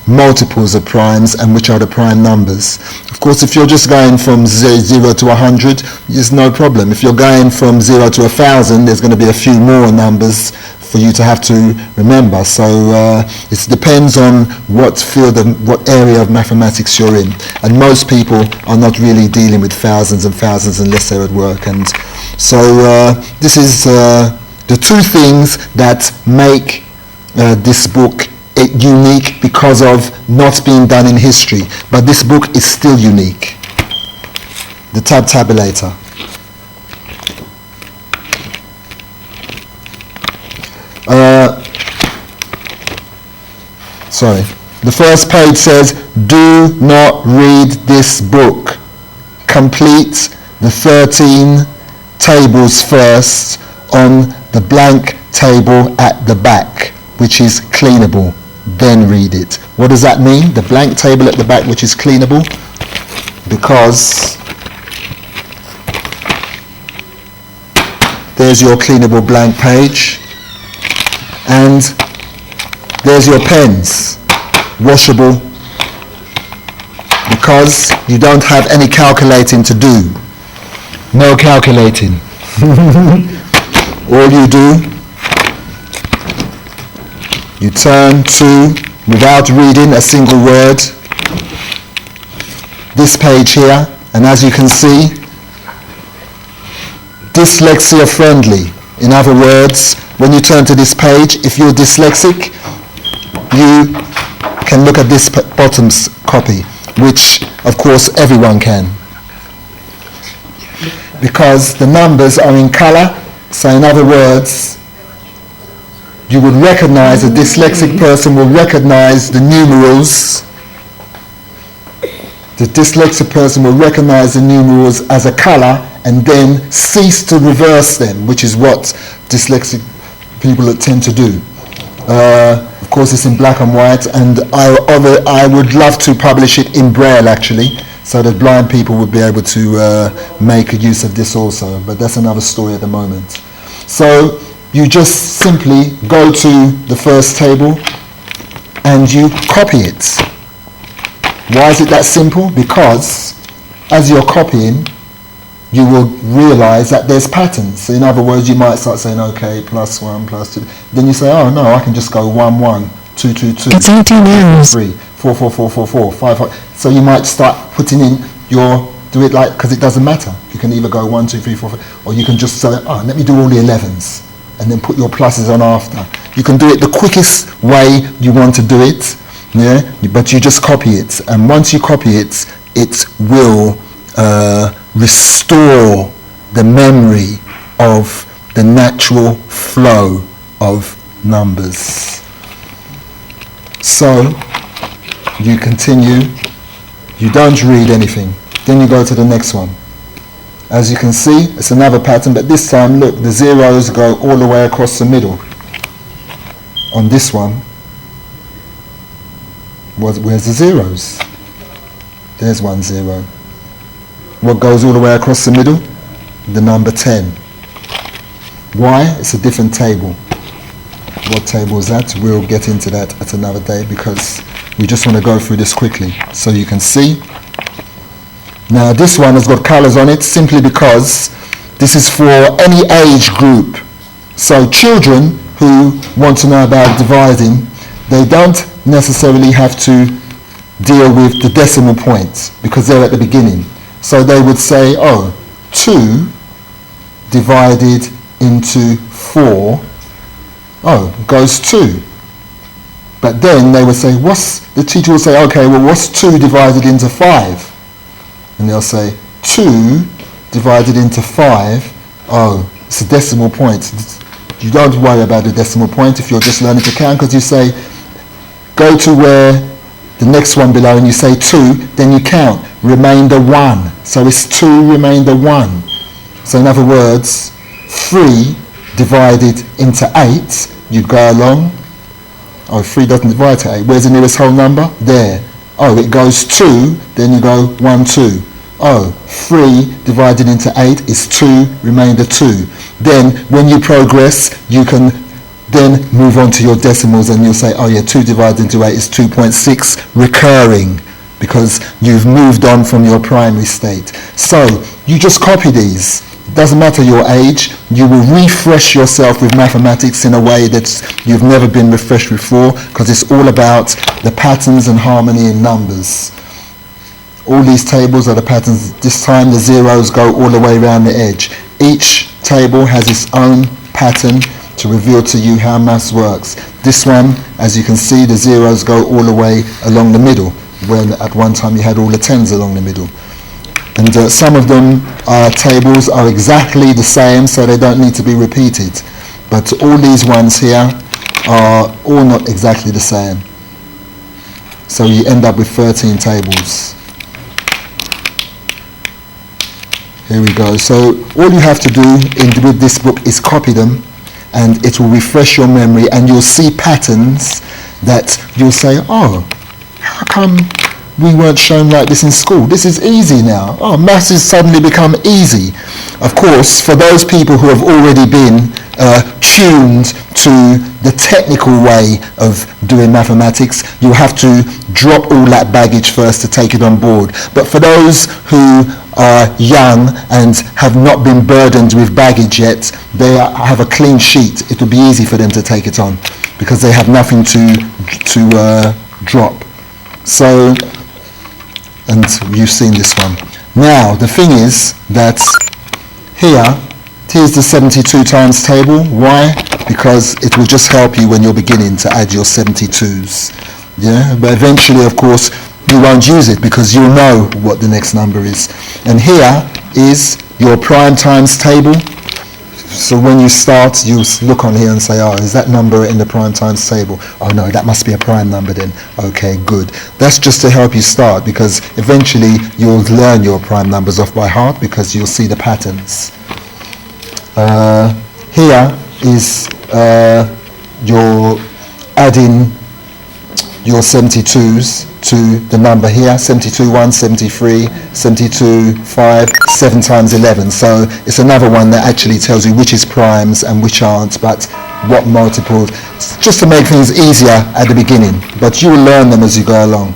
multiples of primes and which are the prime numbers. Of course, if you're just going from 0 to 100, there's no problem. If you're going from 0 to 1,000, there's going to be a few more numbers for you to have to remember. So it depends on what field of, what area of mathematics you're in. And most people are not really dealing with thousands and thousands unless they're at work. And so this is the two things that make this book unique because of not being done in history. But this book is still unique. The tabulator. Sorry. The first page says, do not read this book. Complete the 13 tables first on the blank table at the back, which is cleanable. Then read it. What does that mean? The blank table at the back, which is cleanable? Because there's your cleanable blank page. And there's your pens, washable, because you don't have any calculating to do. No calculating. All you do, you turn to, without reading a single word, this page here, and as you can see, dyslexia friendly. In other words, when you turn to this page, if you're dyslexic, you can look at this bottom copy, which of course everyone can. Because the numbers are in color, so in other words, you would recognize, a dyslexic person will recognize the numerals. The dyslexic person will recognize the numerals as a color and then cease to reverse them, which is what dyslexic people tend to do. Of course, it's in black and white, and I would love to publish it in Braille, actually, so that blind people would be able to make use of this also, but that's another story at the moment. So you just simply go to the first table and you copy it. Why is it that simple? Because as you're copying, you will realize that there's patterns. So in other words, you might start saying, okay, +1, +2. Then you say, oh no, I can just go 1, 1, 2, 2, 2, It's 18 hours. 3, 4, 4, 4, 4, 4, 5, 5. So you might start putting in do it like, because it doesn't matter. You can either go 1, 2, 3, 4, 5, or you can just say, oh, let me do all the 11s, and then put your pluses on after. You can do it the quickest way you want to do it, yeah, but you just copy it. And once you copy it, it will restore the memory of the natural flow of numbers. So you continue, you don't read anything, then you go to the next one. As you can see, it's another pattern, but this time, look, the zeros go all the way across the middle. On this one, where's the zeros? There's 1 0. What goes all the way across the middle? The number 10. Why? It's a different table. What table is that? We'll get into that at another day, because we just want to go through this quickly so you can see. Now this one has got colors on it simply because this is for any age group. So children who want to know about dividing, they don't necessarily have to deal with the decimal points because they're at the beginning. So they would say, oh, 2 divided into 4, oh, goes 2. But then they would say, the teacher will say, okay, well, what's 2 divided into 5? And they'll say, 2 divided into 5, oh, it's a decimal point. you don't worry about the decimal point if you're just learning to count, because you say, go to where the next one below and you say 2, then you count remainder 1. So it's 2 remainder 1. So in other words, 3 divided into 8, you'd go along. Oh, 3 doesn't divide to 8. Where's the nearest whole number? There. Oh, it goes 2, then you go 1, 2. Oh, 3 divided into 8 is 2, remainder 2. Then, when you progress, you can then move on to your decimals and you'll say, oh yeah, 2 divided into 8 is 2.6, recurring, because you've moved on from your primary state. So, you just copy these. Doesn't matter your age, you will refresh yourself with mathematics in a way that you've never been refreshed before, because it's all about the patterns and harmony in numbers. All these tables are the patterns. This time the zeros go all the way around the edge. Each table has its own pattern to reveal to you how maths works. This one, as you can see, the zeros go all the way along the middle, when at one time you had all the tens along the middle. And some of them tables are exactly the same, so they don't need to be repeated. But all these ones here are all not exactly the same. So you end up with 13 tables. Here we go. So all you have to do with this book is copy them, and it will refresh your memory, and you'll see patterns that you'll say, oh, how come we weren't shown like this in school? This is easy now. Oh, maths has suddenly become easy. Of course, for those people who have already been tuned to the technical way of doing mathematics, you have to drop all that baggage first to take it on board. But for those who are young and have not been burdened with baggage yet, they have a clean sheet. It will be easy for them to take it on because they have nothing to drop. So, and you've seen this one. Now, the thing is that here's the 72 times table. Why? Because it will just help you when you're beginning to add your 72s. Yeah, but eventually, of course, you won't use it because you'll know what the next number is. And here is your prime times table. So when you start, you look on here and say, oh, is that number in the prime times table? Oh no, that must be a prime number then. Okay, good. That's just to help you start, because eventually you'll learn your prime numbers off by heart because you'll see the patterns. Here is your adding your 72s to the number here, 72 1, 73, 72 5, 7 times 11. So it's another one that actually tells you which is primes and which aren't, but what multiples, just to make things easier at the beginning. But you will learn them as you go along.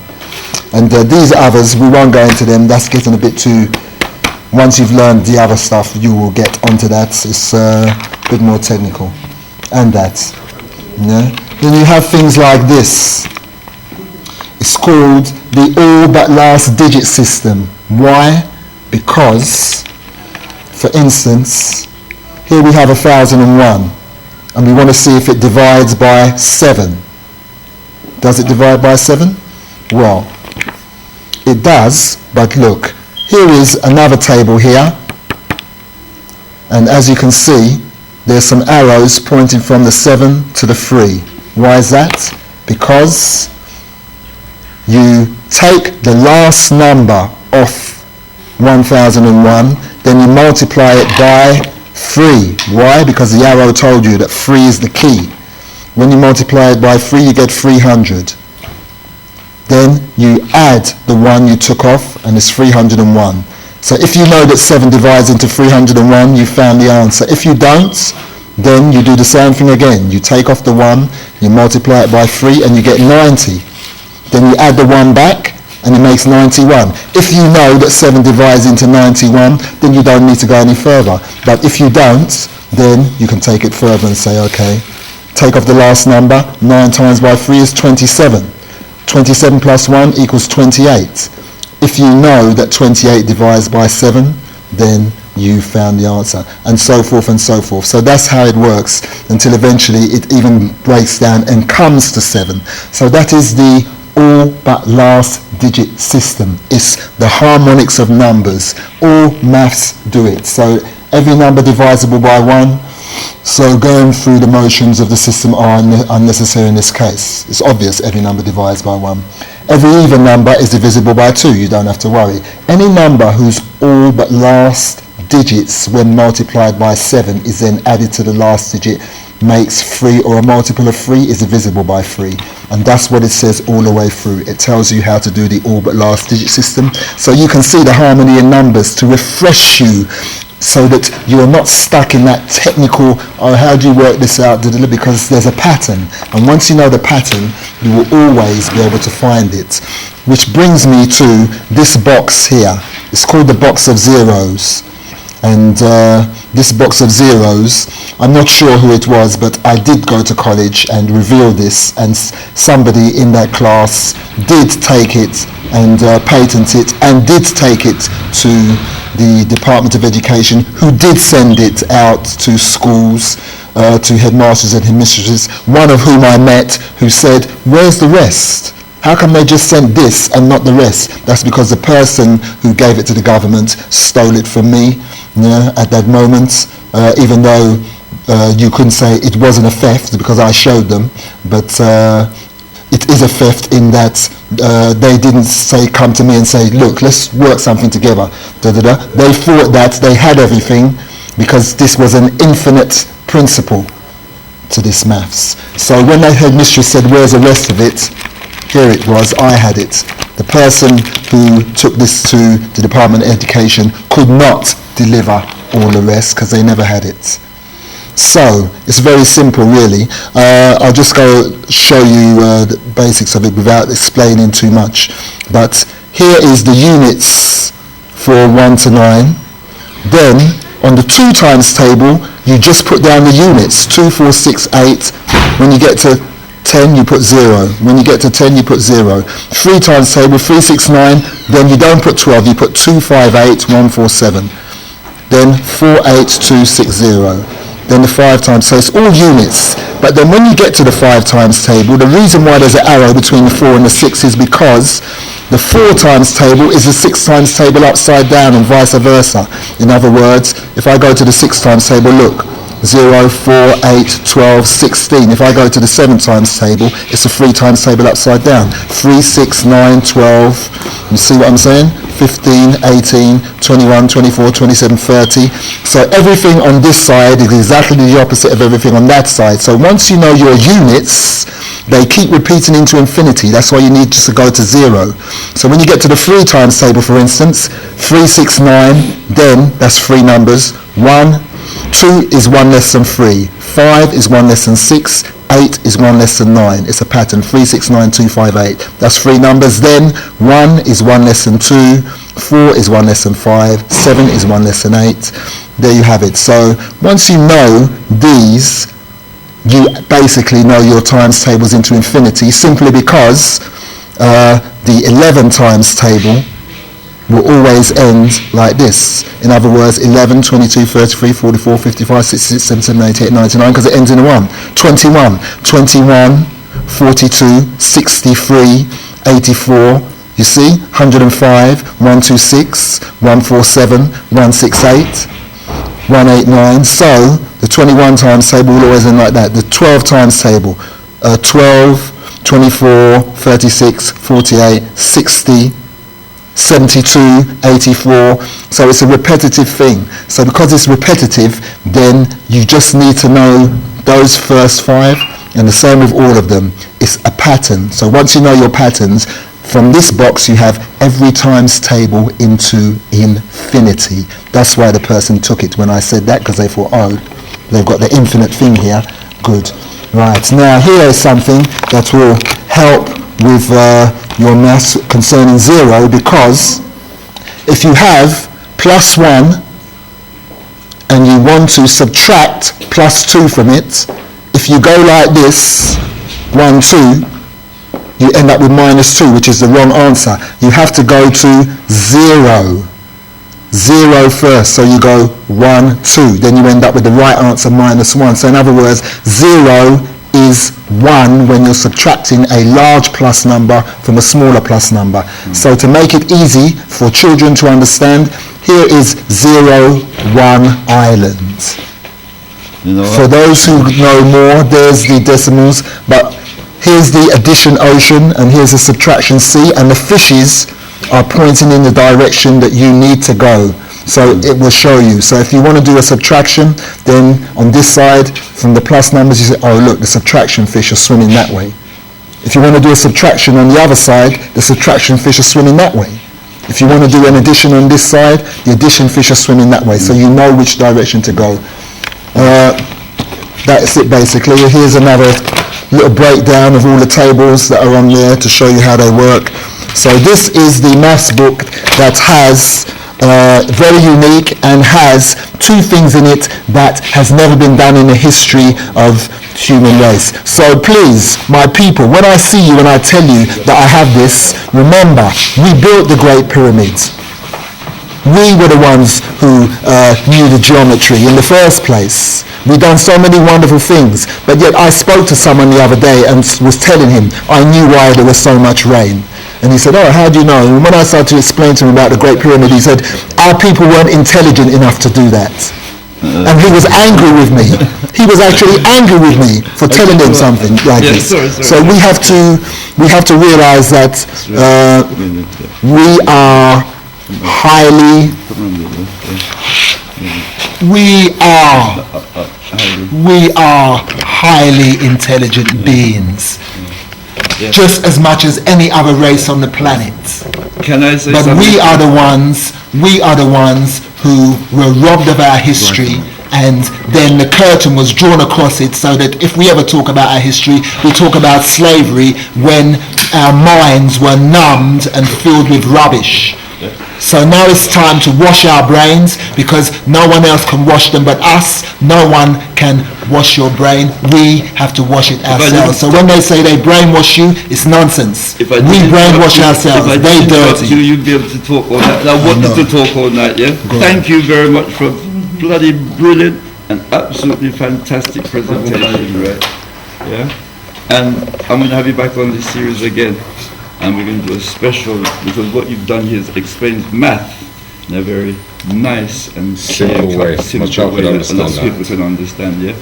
And these others, we won't go into them. That's getting a bit too, once you've learned the other stuff, you will get onto that. It's a bit more technical. And that. Yeah? Then you have things like this. It's called the all but last digit system. Why? Because, for instance, here we have 1001, and we want to see if it divides by 7. Does it divide by 7? Well, it does, but look, here is another table here, and as you can see, there's some arrows pointing from the 7 to the 3. Why is that? Because you take the last number off 1001, then you multiply it by 3. Why? Because the arrow told you that 3 is the key. When you multiply it by 3, you get 300. Then you add the 1 you took off, and it's 301. So if you know that 7 divides into 301, you found the answer. If you don't, then you do the same thing again. You take off the 1, you multiply it by 3, and you get 90. Then you add the 1 back, and it makes 91. If you know that 7 divides into 91, then you don't need to go any further. But if you don't, then you can take it further and say, okay, take off the last number. 9 times by 3 is 27. 27 plus 1 equals 28. If you know that 28 divides by 7, then you found the answer, and so forth and so forth. So that's how it works until eventually it even breaks down and comes to 7. So that is the all but last digit system. It's the harmonics of numbers. All maths do it. So every number divisible by 1, So going through the motions of the system are unnecessary in this case. It's obvious every number divides by 1. Every even number is divisible by 2, you don't have to worry. Any number whose all but last digits when multiplied by 7 is then added to the last digit makes 3, or a multiple of 3 is divisible by 3. And that's what it says all the way through. It tells you how to do the all but last digit system. So you can see the harmony in numbers to refresh you so that you're not stuck in that technical, oh, how do you work this out, because there's a pattern. And once you know the pattern, you will always be able to find it. Which brings me to this box here. It's called the box of zeros. And this box of zeros, I'm not sure who it was, but I did go to college and reveal this, and somebody in that class did take it and patent it, and did take it to the Department of Education, who did send it out to schools, to headmasters and headmistresses, one of whom I met, who said, where's the rest? How come they just sent this and not the rest? That's because the person who gave it to the government stole it from me, at that moment, even though you couldn't say it wasn't a theft because I showed them, but it is a theft in that they didn't say, come to me and say, look, let's work something together. They thought that they had everything because this was an infinite principle to this maths. So when the headmistress said, where's the rest of it? Here it was, I had it. The person who took this to the Department of Education could not deliver all the rest because they never had it. So, it's very simple really. I'll just go show you the basics of it without explaining too much. But here is the units for 1 to 9. Then, on the 2 times table, you just put down the units. 2, 4, 6, 8. When you get to 10, you put 0. When you get to 10, you put 0. 3 times table, 3, 6, 9. Then you don't put 12, you put 2, 5, 8, 1, 4, 7. Then 4, 8, 2, 6, 0. Then the 5 times, so it's all units. But then when you get to the 5 times table, the reason why there's an arrow between the 4 and the 6 is because the 4 times table is the 6 times table upside down and vice versa. In other words, if I go to the 6 times table, look, 0, 4, 8, 12, 16. If I go to the 7 times table, it's a 3 times table upside down. 3, 6, 9, 12. You see what I'm saying? 15, 18, 21, 24, 27, 30. So everything on this side is exactly the opposite of everything on that side. So once you know your units, they keep repeating into infinity. That's why you need to go to 0. So when you get to the 3 times table, for instance, 3, 6, 9, then that's 3 numbers. 1, 2 is 1 less than 3. 5 is 1 less than 6. 8 is 1 less than 9. It's a pattern. 3, 6, 9, 2, 5, 8. That's 3 numbers. Then 1 is 1 less than 2. 4 is 1 less than 5. 7 is 1 less than 8. There you have it. So once you know these, you basically know your times tables into infinity, simply because the 11 times table will always end like this. In other words, 11, 22, 33, 44, 55, 66, 77, 88, 99, because it ends in a 1. 21, 21, 42, 63, 84, you see, 105, 126, 147, 168, 189. So the 21 times table will always end like that. The 12 times table, 12, 24, 36, 48, 60, 72, 84. So it's a repetitive thing. So because it's repetitive, then you just need to know those first 5, and the same with all of them. It's a pattern. So once you know your patterns, from this box you have every times table into infinity. That's why the person took it when I said that, because they thought, oh, they've got the infinite thing here. Good. Right, now here is something that will help with your maths concerning 0, because if you have plus 1 and you want to subtract plus 2 from it, if you go like this, 1, 2, you end up with minus 2, which is the wrong answer. You have to go to 0. 0 first, so you go 1, 2. Then you end up with the right answer, minus 1. So in other words, 0 is 1 when you're subtracting a large plus number from a smaller plus number. So to make it easy for children to understand, here is 0, 1 island. For those who know more, there's the decimals, but here's the addition ocean, and here's the subtraction sea, and the fishes are pointing in the direction that you need to go. So it will show you. So if you want to do a subtraction, then on this side, from the plus numbers, you say, oh look, the subtraction fish are swimming that way. If you want to do a subtraction on the other side, the subtraction fish are swimming that way. If you want to do an addition on this side, the addition fish are swimming that way. So you know which direction to go. That's it basically. Here's another little breakdown of all the tables that are on there to show you how they work. So this is the maths book that has very unique and has two things in it that has never been done in the history of human race. So please, my people, when I see you and I tell you that I have this, remember, we built the Great Pyramids. We were the ones who knew the geometry in the first place. We've done so many wonderful things, but yet I spoke to someone the other day and was telling him I knew why there was so much rain. And he said, oh, how do you know? And when I started to explain to him about the Great Pyramid, he said, our people weren't intelligent enough to do that. And he was angry with me. He was actually angry with me for telling him something like this. Sorry. So we have to realize that we are highly intelligent beings. Just as much as any other race on the planet. Can I say but something? we are the ones who were robbed of our history, and then the curtain was drawn across it so that if we ever talk about our history, we talk about slavery when our minds were numbed and filled with rubbish. So now it's time to wash our brains, because no one else can wash them but us. No one can wash your brain. We have to wash it ourselves. So when they say they brainwash you, it's nonsense. We brainwash ourselves. They dirty. You'd be able to talk all night. I wanted to talk all night, yeah? Thank you very much for bloody brilliant and absolutely fantastic presentation, right? Yeah? And I'm going to have you back on this series again. And we're going to do a special, because what you've done here is explains math in a very nice and simple way, much I can understand that people can understand, yeah?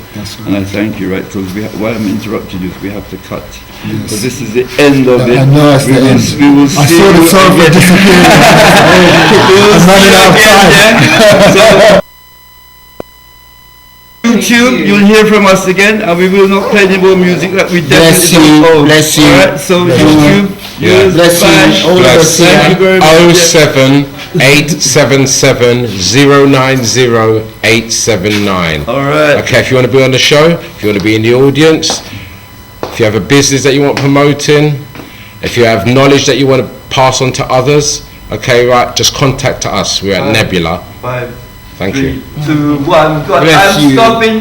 And I thank you, right? Because why I'm interrupting you is we have to cut. Because this is the end of it. I know it's the end. We will see. I saw the sofa disappearing. I'm running out of time. YouTube, you'll hear from us again, and we will not play any more music that we Bless definitely you, don't own. bless you. Alright, so YouTube, Yeah. Bless you, all of us here. Thank you very much. 07877090879. Alright. Okay, if you want to be on the show, if you want to be in the audience, if you have a business that you want promoting, if you have knowledge that you want to pass on to others, okay, right, just contact us. We're at Nebula. 5, Thank 3, you. 2, 1. God, Bless I'm you. stopping.